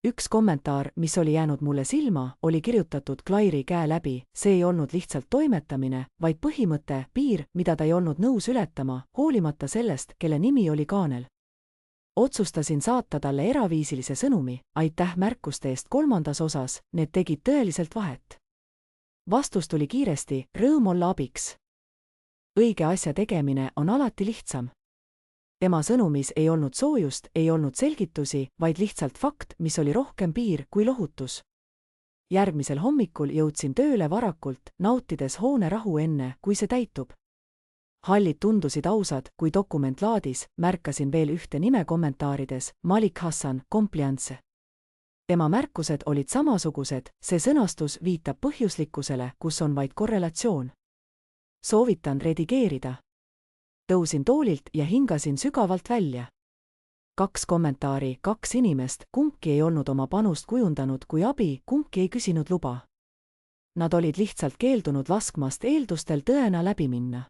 Üks kommentaar, mis oli jäänud mulle silma, oli kirjutatud Claire'i käe läbi, see ei olnud lihtsalt toimetamine, vaid põhimõte, piir, mida ta ei olnud nõus ületama, hoolimata sellest, kelle nimi oli kaanel. Otsustasin saata talle eraviisilise sõnumi, aitäh märkuste eest 3. osas, need tegid tõeliselt vahet. Vastus tuli kiiresti, rõõm olla abiks. Õige asja tegemine on alati lihtsam. Tema sõnumis ei olnud soojust, ei olnud selgitusi, vaid lihtsalt fakt, mis oli rohkem piir kui lohutus. Järgmisel hommikul jõudsin tööle varakult, nautides hoone rahu enne, kui see täitub. Hallid tundusid ausad, kui dokument laadis, märkasin veel ühte nime kommentaarides, Malik Hassan, compliance. Tema märkused olid samasugused, see sõnastus viitab põhjuslikkusele, kus on vaid korrelatsioon. Soovitan redigeerida. Tõusin toolilt ja hingasin sügavalt välja. 2 kommentaari, 2 inimest, kumbki ei olnud oma panust kujundanud kui abi, kumbki ei küsinud luba. Nad olid lihtsalt keeldunud laskmast eeldustel tõena läbi minna.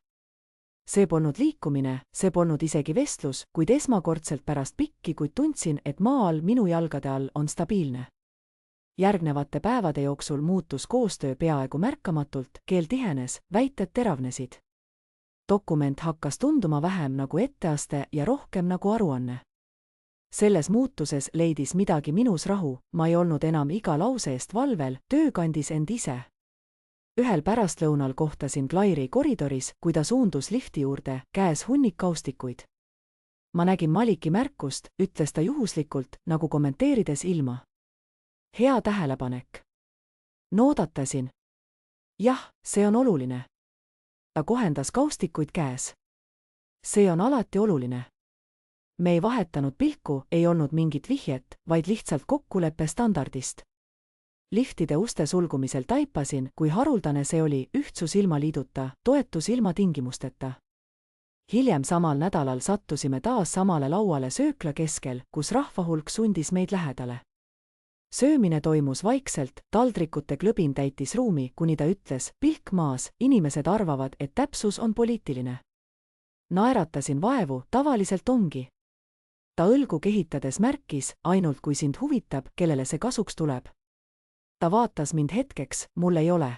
See polnud liikumine, see polnud isegi vestlus, kuid esmakordselt pärast pikki, kuid tundsin, et maa all minu jalgade all on stabiilne. Järgnevate päevade jooksul muutus koostöö peaaegu märkamatult, keel tihenes, väited teravnesid. Dokument hakkas tunduma vähem nagu etteaste ja rohkem nagu aruanne. Selles muutuses leidis midagi minus rahu, ma ei olnud enam iga lause eest valvel, töö kandis end ise. Ühel pärastlõunal kohtasin Claire'i koridoris, kui ta suundus lifti juurde, käes hunnik kaustikuid. Ma nägin Maliki märkust, ütles ta juhuslikult, nagu kommenteerides ilma. Hea tähelepanek. Noodatasin. Jah, see on oluline. Ta kohendas kaustikuid käes. See on alati oluline. Me ei vahetanud pilku, ei olnud mingit vihjet, vaid lihtsalt kokkuleppe standardist. Liftide uste sulgumisel taipasin, kui haruldane see oli, ühtsus ilma liiduta, toetus ilma tingimusteta. Hiljem samal nädalal sattusime taas samale lauale söökla keskel, kus rahvahulk sundis meid lähedale. Söömine toimus vaikselt, taldrikute klõbin täitis ruumi, kuni ta ütles, pilk maas, inimesed arvavad, et täpsus on poliitiline. Naeratasin vaevu, tavaliselt ongi. Ta õlgu kehitades märkis, ainult kui sind huvitab, kellele see kasuks tuleb. Ta vaatas mind hetkeks, mul ei ole.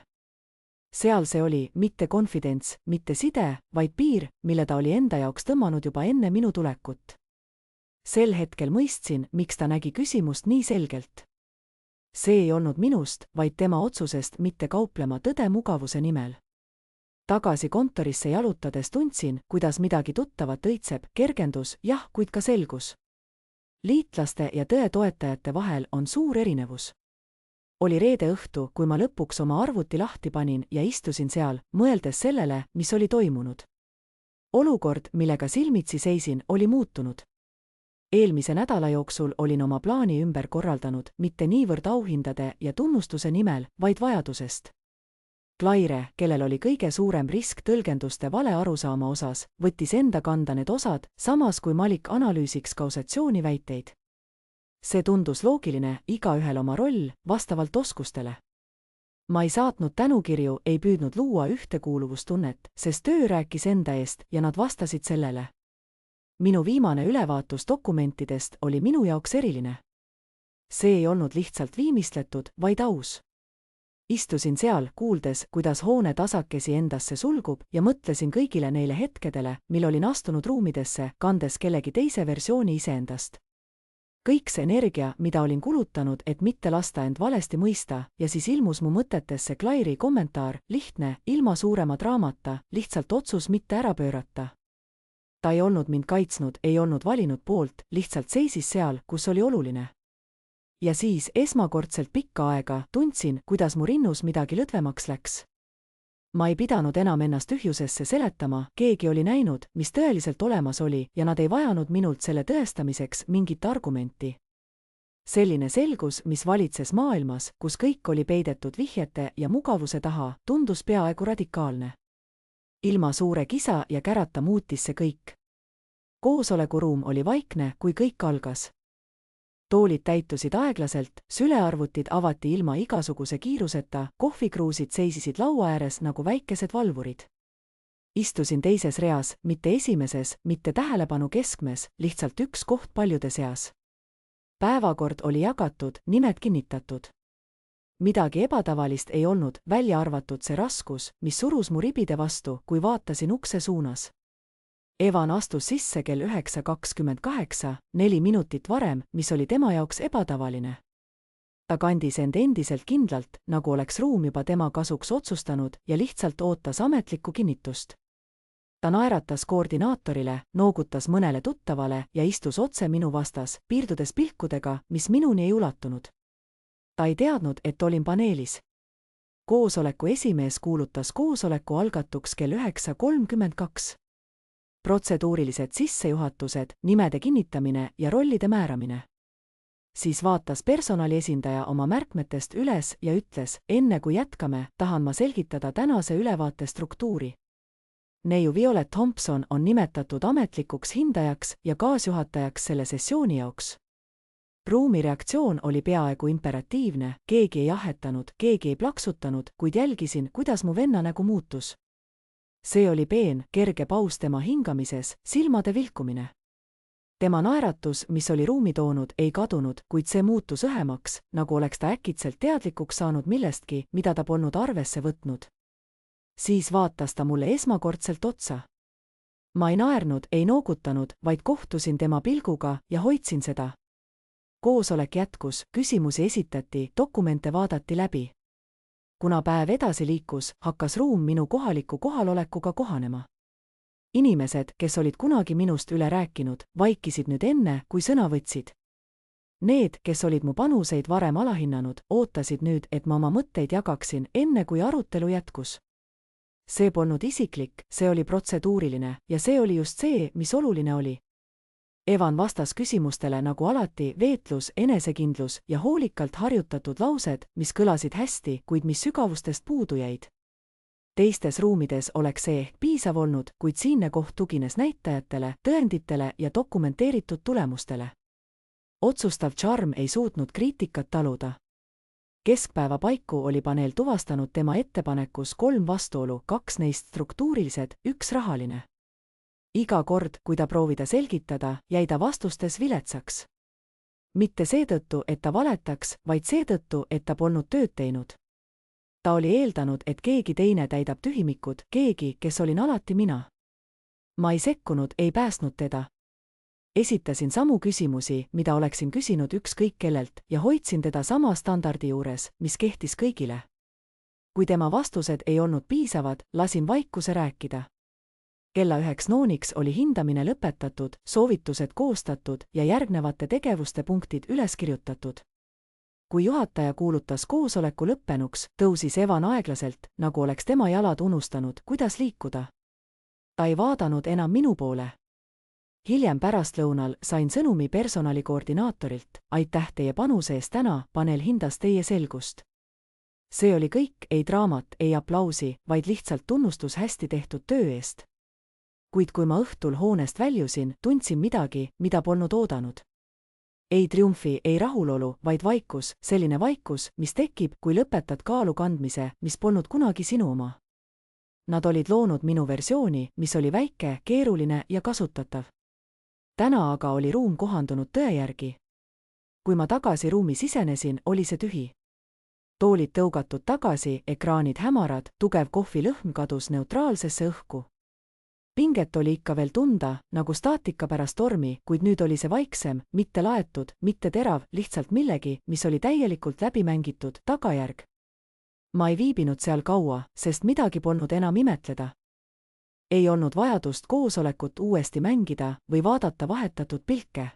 Seal see oli, mitte konfidents, mitte side, vaid piir, mille ta oli enda jaoks tõmmanud juba enne minu tulekut. Sel hetkel mõistsin, miks ta nägi küsimust nii selgelt. See ei olnud minust, vaid tema otsusest mitte kauplema tõde mugavuse nimel. Tagasi kontorisse jalutades tundsin, kuidas midagi tuttavat õitseb, kergendus, jah, kuid ka selgus. Liitlaste ja tõe toetajate vahel on suur erinevus. Oli reede õhtu, kui ma lõpuks oma arvuti lahti panin ja istusin seal, mõeldes sellele, mis oli toimunud. Olukord, millega silmitsi seisin, oli muutunud. Eelmise nädala jooksul olin oma plaani ümber korraldanud, mitte niivõrd auhindade ja tunnustuse nimel, vaid vajadusest. Claire, kellel oli kõige suurem risk tõlgenduste vale arusaama osas, võttis enda kanda need osad, samas kui Malik analüüsiks kausatsiooni väiteid. See tundus loogiline, igaühel oma roll, vastavalt oskustele. Ma ei saatnud tänukirju, ei püüdnud luua ühtekuuluvustunnet, sest töö rääkis enda eest ja nad vastasid sellele. Minu viimane ülevaatus dokumentidest oli minu jaoks eriline. See ei olnud lihtsalt viimistletud, vaid aus. Istusin seal, kuuldes, kuidas hoone tasakesi endasse sulgub ja mõtlesin kõigile neile hetkedele, mil olin astunud ruumidesse, kandes kellegi teise versiooni iseendast. Kõik see energia, mida olin kulutanud, et mitte lasta end valesti mõista, ja siis ilmus mu mõtetesse Claire'i kommentaar, lihtne, ilma suurema draamata, lihtsalt otsus mitte ära pöörata. Ta ei olnud mind kaitsnud, ei olnud valinud poolt, lihtsalt seisis seal, kus oli oluline. Ja siis esmakordselt pikka aega tundsin, kuidas mu rinnus midagi lõdvemaks läks. Ma ei pidanud enam ennast tühjusesse seletama, keegi oli näinud, mis tõeliselt olemas oli, ja nad ei vajanud minult selle tõestamiseks mingit argumenti. Selline selgus, mis valitses maailmas, kus kõik oli peidetud vihjete ja mugavuse taha, tundus peaaegu radikaalne. Ilma suure kisa ja kärata muutis see kõik. Koosolekuruum oli vaikne, kui kõik algas. Toolid täitusid aeglaselt, sülearvutid avati ilma igasuguse kiiruseta, kohvikruusid seisisid laua ääres nagu väikesed valvurid. Istusin teises reas, mitte esimeses, mitte tähelepanu keskmes, lihtsalt üks koht paljude seas. Päevakord oli jagatud, nimed kinnitatud. Midagi ebatavalist ei olnud, välja arvatud see raskus, mis surus mu ribide vastu, kui vaatasin ukse suunas. Evan astus sisse kell 9:28, 4 minutit varem, mis oli tema jaoks ebatavaline. Ta kandis end endiselt kindlalt, nagu oleks ruum juba tema kasuks otsustanud ja lihtsalt ootas ametlikku kinnitust. Ta naeratas koordinaatorile, noogutas mõnele tuttavale ja istus otse minu vastas, piirdudes pilkudega, mis minuni ei ulatunud. Ta ei teadnud, et olin paneelis. Koosoleku esimees kuulutas koosoleku algatuks kell 9:32. Protseduurilised sissejuhatused, nimede kinnitamine ja rollide määramine. Siis vaatas personali esindaja oma märkmetest üles ja ütles, enne kui jätkame, tahan ma selgitada tänase ülevaate struktuuri. Neiu Violet Thompson on nimetatud ametlikuks hindajaks ja kaasjuhatajaks selle sessiooni jaoks. Ruumi reaktsioon oli peaaegu imperatiivne, keegi ei ahetanud, keegi ei plaksutanud, kuid jälgisin, kuidas mu venna nägu muutus. See oli peen, kerge paus tema hingamises, silmade vilkumine. Tema naeratus, mis oli ruumi toonud, ei kadunud, kuid see muutus õhemaks, nagu oleks ta äkitselt teadlikuks saanud millestki, mida ta polnud arvesse võtnud. Siis vaatas ta mulle esmakordselt otsa. Ma ei naernud, ei noogutanud, vaid kohtusin tema pilguga ja hoidsin seda. Koosolek jätkus, küsimusi esitati, dokumente vaadati läbi. Kuna päev edasi liikus, hakkas ruum minu kohaliku kohalolekuga kohanema. Inimesed, kes olid kunagi minust üle rääkinud, vaikisid nüüd enne, kui sõna võtsid. Need, kes olid mu panuseid varem alahinnanud, ootasid nüüd, et ma oma mõtteid jagaksin, enne kui arutelu jätkus. See polnud isiklik, see oli protseduuriline ja see oli just see, mis oluline oli. Evan vastas küsimustele nagu alati, veetlus, enesekindlus ja hoolikalt harjutatud laused, mis kõlasid hästi, kuid mis sügavustest puudu jäid. Teistes ruumides oleks see ehk piisav olnud, kuid siinne koht tugines näitajatele, tõenditele ja dokumenteeritud tulemustele. Otsustav charm ei suutnud kriitikat taluda. Keskpäeva paiku oli paneel tuvastanud tema ettepanekus 3 vastuolu, 2 neist struktuurilised, 1 rahaline. Iga kord, kui ta proovida selgitada, jäi ta vastustes viletsaks. Mitte seetõttu, et ta valetaks, vaid seetõttu, et ta polnud tööd teinud. Ta oli eeldanud, et keegi teine täidab tühimikud, keegi, kes olin alati mina. Ma ei sekkunud, ei päästnud teda. Esitasin samu küsimusi, mida oleksin küsinud ükskõik kellelt, ja hoidsin teda sama standardi juures, mis kehtis kõigile. kui tema vastused ei olnud piisavad, lasin vaikuse rääkida. Kella 1 nooniks oli hindamine lõpetatud, soovitused koostatud ja järgnevate tegevuste punktid üles kirjutatud. Kui juhataja kuulutas koosoleku lõppenuks, tõusis Evan aeglaselt, nagu oleks tema jalad unustanud, kuidas liikuda. Ta ei vaadanud enam minu poole. Hiljem pärastlõunal sain sõnumi personalikoordinaatorilt: aitäh teie panuse eest täna, panel hindas teie selgust. See oli kõik, ei draamat, ei aplausi, vaid lihtsalt tunnustus hästi tehtud töö eest. Kuid kui ma õhtul hoonest väljusin, tundsin midagi, mida polnud oodanud. Ei triumfi, ei rahulolu, vaid vaikus, selline vaikus, mis tekib, kui lõpetad kaalu kandmise, mis polnud kunagi sinu oma. Nad olid loonud minu versiooni, mis oli väike, keeruline ja kasutatav. Täna aga oli ruum kohandunud tõe järgi. Kui ma tagasi ruumi sisenesin, oli see tühi. Toolid tõugatud tagasi, ekraanid hämarad, tugev kohvilõhn kadus neutraalsesse õhku. Pinget oli ikka veel tunda, nagu staatika pärast tormi, kuid nüüd oli see vaiksem, mitte laetud, mitte terav, lihtsalt millegi, mis oli täielikult läbi mängitud, tagajärg. Ma ei viibinud seal kaua, sest midagi polnud enam imetleda. Ei olnud vajadust koosolekut uuesti mängida või vaadata vahetatud pilke.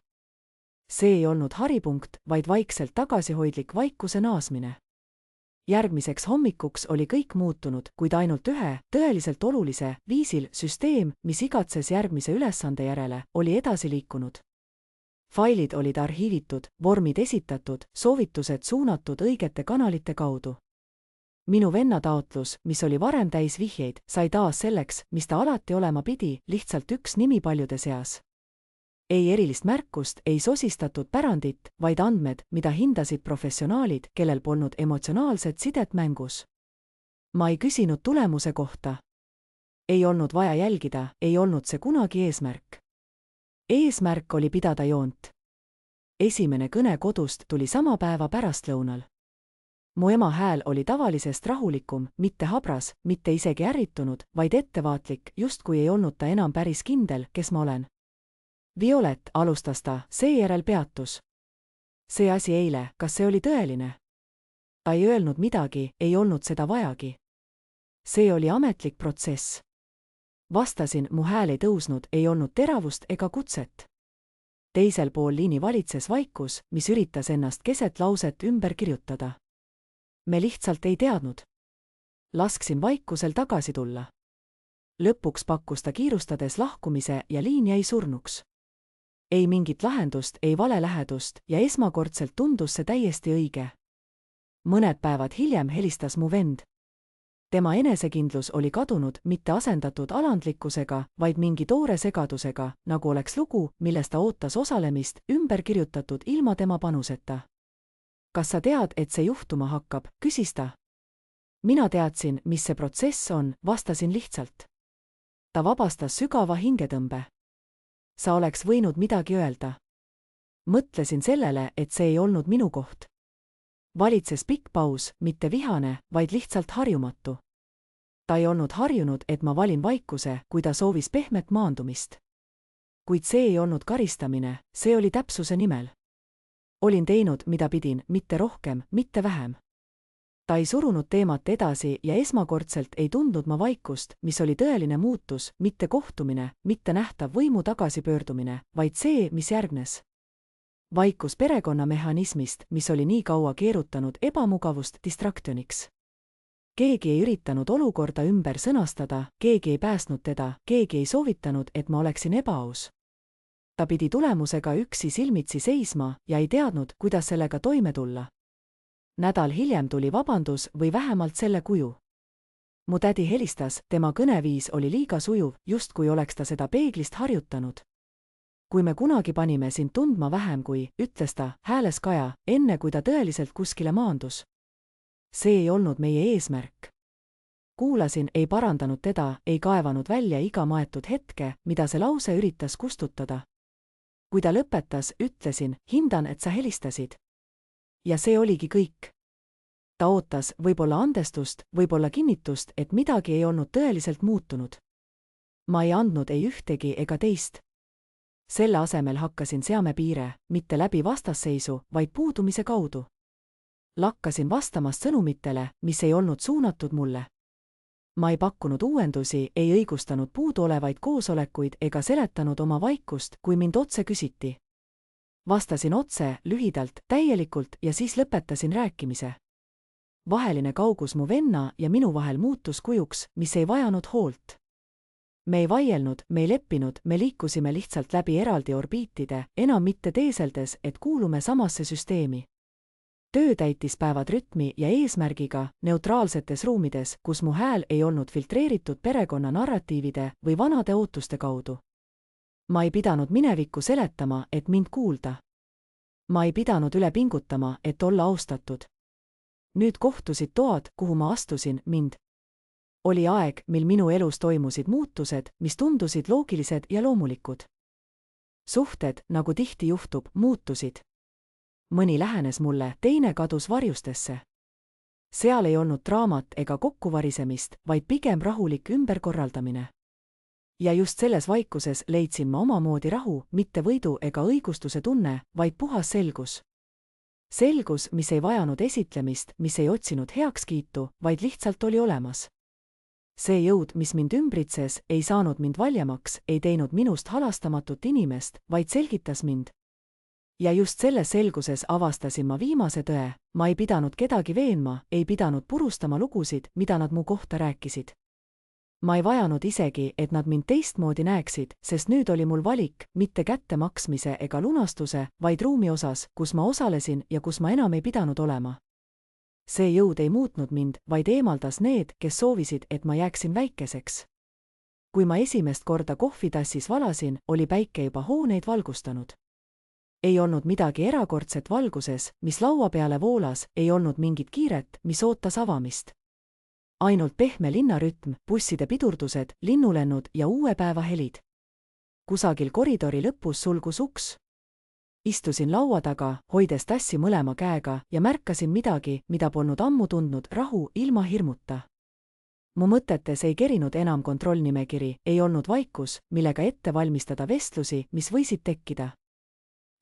See ei olnud haripunkt, vaid vaikselt tagasihoidlik vaikuse naasmine. Järgmiseks hommikuks oli kõik muutunud, kuid ainult ühe, tõeliselt olulise, viisil süsteem, mis igatses järgmise ülesande järele, oli edasi liikunud. Failid olid arhiivitud, vormid esitatud, soovitused suunatud õigete kanalite kaudu. Minu venna taotlus, mis oli varem täis vihjeid, sai taas selleks, mis ta alati olema pidi, lihtsalt üks nimi paljude seas. Ei erilist märkust, ei sosistatud pärandit, vaid andmed, mida hindasid professionaalid, kellel polnud emotsionaalset sidet mängus. Ma ei küsinud tulemuse kohta. Ei olnud vaja jälgida, ei olnud see kunagi eesmärk. Eesmärk oli pidada joont. Esimene kõne kodust tuli sama päeva pärastlõunal. Mu ema hääl oli tavalisest rahulikum, mitte habras, mitte isegi ärritunud, vaid ettevaatlik, justkui ei olnud ta enam päris kindel, kes ma olen. Violet, alustas ta, seejärel peatus. See asi eile, kas see oli tõeline? Ta ei öelnud midagi, ei olnud seda vajagi. See oli ametlik protsess. Vastasin, mu hääl ei tõusnud, ei olnud teravust ega kutset. Teisel pool liini valitses vaikus, mis üritas ennast keset lauset ümber kirjutada. Me lihtsalt ei teadnud. Lasksin vaikusel tagasi tulla. Lõpuks pakkus ta kiirustades lahkumise ja liin jäi surnuks. Ei mingit lahendust, ei valelähedust ja esmakordselt tundus see täiesti õige. Mõned päevad hiljem helistas mu vend. Tema enesekindlus oli kadunud, mitte asendatud alandlikkusega, vaid mingi toore segadusega, nagu oleks lugu, milles ta ootas osalemist, ümber kirjutatud ilma tema panuseta. Kas sa tead, et see juhtuma hakkab, küsis ta. Mina teadsin, mis see protsess on, vastasin lihtsalt. Ta vabastas sügava hingetõmbe. Sa oleks võinud midagi öelda. Mõtlesin sellele, et see ei olnud minu koht. Valitses pikk paus, mitte vihane, vaid lihtsalt harjumatu. Ta ei olnud harjunud, et ma valin vaikuse, kui ta soovis pehmet maandumist. Kuid see ei olnud karistamine, see oli täpsuse nimel. Olin teinud, mida pidin, mitte rohkem, mitte vähem. Ta ei surunud teemat edasi ja esmakordselt ei tundnud ma vaikust, mis oli tõeline muutus, mitte kohtumine, mitte nähtav võimu tagasipöördumine, vaid see, mis järgnes. Vaikus perekonnamehhanismist, mis oli nii kaua keerutanud ebamugavust distraktsiooniks. Keegi ei üritanud olukorda ümber sõnastada, keegi ei päästnud teda, keegi ei soovitanud, et ma oleksin ebaaus. Ta pidi tulemusega üksi silmitsi seisma ja ei teadnud, kuidas sellega toime tulla. Nädal hiljem tuli vabandus või vähemalt selle kuju. Mu tädi helistas, tema kõneviis oli liiga sujuv, justkui oleks ta seda peeglist harjutanud. Kui me kunagi panime sind tundma vähem kui, ütles ta, hääles kaja, enne kui ta tõeliselt kuskile maandus. See ei olnud meie eesmärk. Kuulasin, ei parandanud teda, ei kaevanud välja iga maetud hetke, mida see lause üritas kustutada. Kui ta lõpetas, ütlesin, hindan, et sa helistasid. Ja see oligi kõik. Ta ootas võib-olla andestust, võib-olla kinnitust, et midagi ei olnud tõeliselt muutunud. Ma ei andnud ei ühtegi ega teist. Selle asemel hakkasin seame piire, mitte läbi vastasseisu, vaid puudumise kaudu. lakkasin vastamast sõnumitele, mis ei olnud suunatud mulle. Ma ei pakkunud uuendusi, ei õigustanud puuduolevaid koosolekuid ega seletanud oma vaikust, kui mind otse küsiti. Vastasin otse, lühidalt, täielikult ja siis lõpetasin rääkimise. Vaheline kaugus mu venna ja minu vahel muutus kujuks, mis ei vajanud hoolt. Me ei vaielnud, me ei leppinud, me liikusime lihtsalt läbi eraldi orbiitide, enam mitte teeseldes, et kuulume samasse süsteemi. Töö täitis päevad rütmi ja eesmärgiga, neutraalsetes ruumides, kus mu hääl ei olnud filtreeritud perekonna narratiivide või vanade ootuste kaudu. Ma ei pidanud minevikku seletama, et mind kuulda. Ma ei pidanud üle pingutama, et olla austatud. Nüüd kohtusid toad, kuhu ma astusin, mind. Oli aeg, mil minu elus toimusid muutused, mis tundusid loogilised ja loomulikud. Suhted, nagu tihti juhtub, muutusid. Mõni lähenes mulle, teine kadus varjustesse. Seal ei olnud draamat ega kokkuvarisemist, vaid pigem rahulik ümberkorraldamine. Ja just selles vaikuses leidsin ma omamoodi rahu, mitte võidu ega õigustuse tunne, vaid puhas selgus. Selgus, mis ei vajanud esitlemist, mis ei otsinud heakskiitu, vaid lihtsalt oli olemas. See jõud, mis mind ümbritses, ei saanud mind valjemaks, ei teinud minust halastamatut inimest, vaid selgitas mind. Ja just selles selguses avastasin ma viimase tõe, ma ei pidanud kedagi veenma, ei pidanud purustama lugusid, mida nad mu kohta rääkisid. Ma ei vajanud isegi, et nad mind teistmoodi näeksid, sest nüüd oli mul valik, mitte kätte maksmise ega lunastuse, vaid ruumi osas, kus ma osalesin ja kus ma enam ei pidanud olema. See jõud ei muutnud mind, vaid eemaldas need, kes soovisid, et ma jääksin väikeseks. Kui ma esimest korda kohvitassis valasin, oli päike juba hooneid valgustanud. Ei olnud midagi erakordset valguses, mis laua peale voolas, ei olnud mingit kiiret, mis ootas avamist. Ainult pehme linnarütm, busside pidurdused, linnulennud ja uue päeva helid. Kusagil koridori lõpus sulgus uks. Istusin laua taga, hoides tassi mõlema käega ja märkasin midagi, mida polnud ammu tundnud, rahu ilma hirmuta. Mu mõtetes ei kerinud enam kontrollnimekiri, ei olnud vaikus, millega ette valmistada vestlusi, mis võisid tekkida.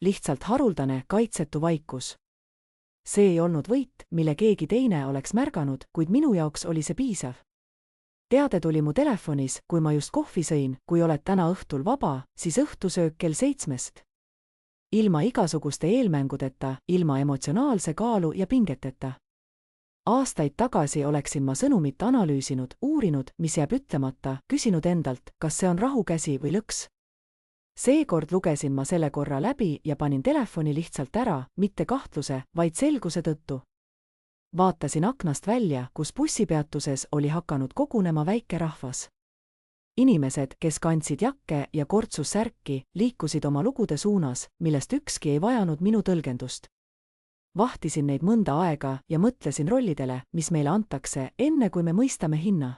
Lihtsalt haruldane, kaitsetu vaikus. See ei olnud võit, mille keegi teine oleks märganud, kuid minu jaoks oli see piisav. Teade tuli mu telefonis, kui ma just kohvi sõin, kui oled täna õhtul vaba, siis õhtusöök kell 7. Ilma igasuguste eelmängudeta, ilma emotsionaalse kaalu ja pingeteta. Aastaid tagasi oleksin ma sõnumit analüüsinud, uurinud, mis jääb ütlemata, küsinud endalt, kas see on rahukäsi või lõks. Seekord lugesin ma selle korra läbi ja panin telefoni lihtsalt ära, mitte kahtluse, vaid selguse tõttu. Vaatasin aknast välja, kus bussipeatuses oli hakanud kogunema väike rahvas. Inimesed, kes kandsid jakke ja kortsus särki, liikusid oma lugude suunas, millest ükski ei vajanud minu tõlgendust. Vahtisin neid mõnda aega ja mõtlesin rollidele, mis meile antakse, enne kui me mõistame hinna.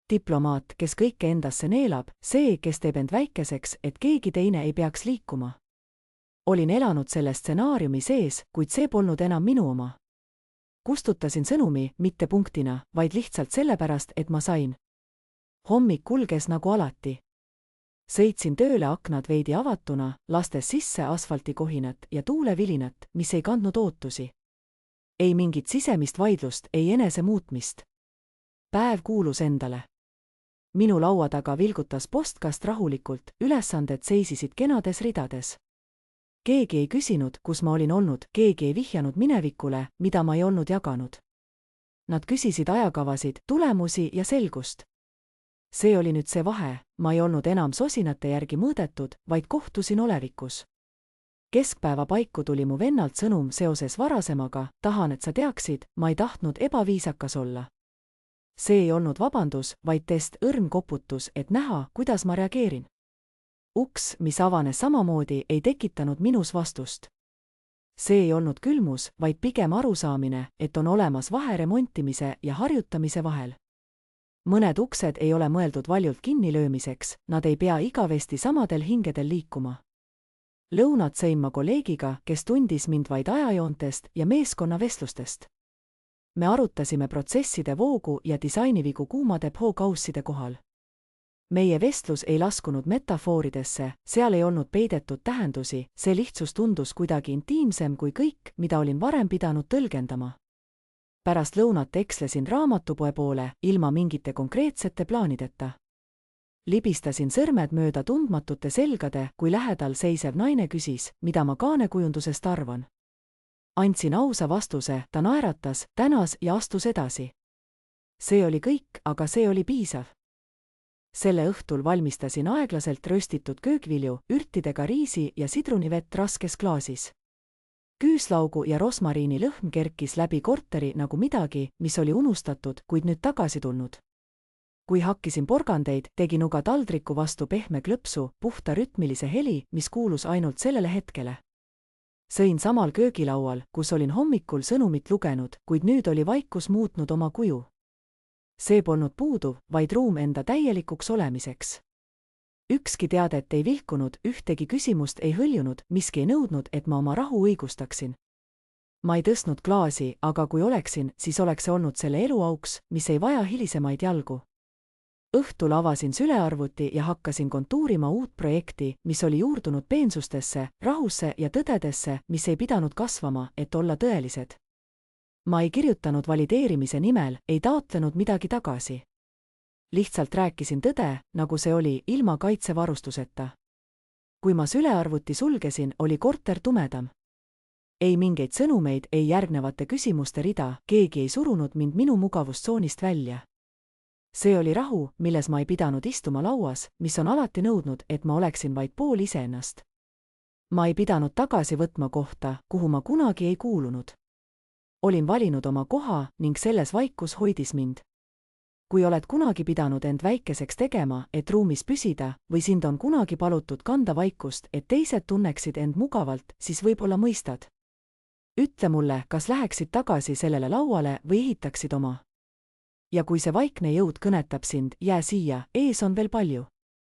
Diplomaat, kes kõike endasse neelab, see, kes teeb end väikeseks, et keegi teine ei peaks liikuma. Olin elanud selle stsenaariumi sees, kuid see polnud enam minu oma. Kustutasin sõnumi, mitte punktina, vaid lihtsalt sellepärast, et ma sain. Hommik kulges nagu alati. Sõitsin tööle aknad veidi avatuna, lastes sisse asfaltikohinat ja tuulevilinat, mis ei kandnud ootusi. Ei mingit sisemist vaidlust, ei enese muutmist. Päev kuulus endale. Minu laua taga vilgutas postkast rahulikult, ülesanded seisisid kenades ridades. Keegi ei küsinud, kus ma olin olnud, keegi ei vihjanud minevikule, mida ma ei olnud jaganud. Nad küsisid ajakavasid, tulemusi ja selgust. See oli nüüd see vahe, ma ei olnud enam sosinate järgi mõõdetud, vaid kohtusin olevikus. Keskpäeva paiku tuli mu vennalt sõnum seoses varasemaga, tahan, et sa teaksid, ma ei tahtnud ebaviisakas olla. See ei olnud vabandus, vaid test õrn koputus, et näha, kuidas ma reageerin. Uks, mis avanes samamoodi, ei tekitanud minus vastust. See ei olnud külmus, vaid pigem arusaamine, et on olemas vahe remontimise ja harjutamise vahel. Mõned uksed ei ole mõeldud valjult kinnilöömiseks, nad ei pea igavesti samadel hingedel liikuma. Lõunat sõin ma kolleegiga, kes tundis mind vaid ajajoontest ja meeskonnavestlustest. Me arutasime protsesside voogu ja disainivigu kuumade P-kausside kohal. Meie vestlus ei laskunud metafooridesse, seal ei olnud peidetud tähendusi, see lihtsus tundus kuidagi intiimsem kui kõik, mida olin varem pidanud tõlgendama. Pärast lõunat ekslesin raamatupoe poole, ilma mingite konkreetsete plaanideta. Libistasin sõrmed mööda tundmatute selgade, kui lähedal seisev naine küsis, mida ma kaanekujundusest arvan. Andsin ausa vastuse, ta naeratas, tänas ja astus edasi. See oli kõik, aga see oli piisav. Selle õhtul valmistasin aeglaselt röstitud köögvilju, ürtidega riisi ja sidrunivett raskes klaasis. Küüslaugu ja rosmariini lõhn kerkis läbi korteri nagu midagi, mis oli unustatud, kuid nüüd tagasi tulnud. Kui hakkisin porgandeid, tegi nuga taldriku vastu pehme klõpsu, puhta rütmilise heli, mis kuulus ainult sellele hetkele. Sõin samal köögilaual, kus olin hommikul sõnumit lugenud, kuid nüüd oli vaikus muutnud oma kuju. See polnud puuduv, vaid ruum enda täielikuks olemiseks. Ükski teadet ei vihkunud, ühtegi küsimust ei hõljunud, miski ei nõudnud, et ma oma rahu õigustaksin. Ma ei tõstnud klaasi, aga kui oleksin, siis oleks see olnud selle eluauks, mis ei vaja hilisemaid jalgu. Õhtul avasin sülearvuti ja hakkasin kontuurima uut projekti, mis oli juurdunud peensustesse, rahusse ja tõdedesse, mis ei pidanud kasvama, et olla tõelised. Ma ei kirjutanud valideerimise nimel, ei taotlenud midagi tagasi. Lihtsalt rääkisin tõde, nagu see oli, ilma kaitsevarustuseta. Kui ma sülearvuti sulgesin, oli korter tumedam. Ei mingeid sõnumeid, ei järgnevate küsimuste rida, keegi ei surunud mind minu mugavustsoonist välja. See oli rahu, milles ma ei pidanud istuma lauas, mis on alati nõudnud, et ma oleksin vaid pool iseennast. Ma ei pidanud tagasi võtma kohta, kuhu ma kunagi ei kuulunud. Olin valinud oma koha ning selles vaikus hoidis mind. Kui oled kunagi pidanud end väikeseks tegema, et ruumis püsida, või sind on kunagi palutud kanda vaikust, et teised tunneksid end mugavalt, siis võib-olla mõistad. Ütle mulle, kas läheksid tagasi sellele lauale või ehitaksid oma. Ja kui see vaikne jõud kõnetab sind, jää siia, ees on veel palju.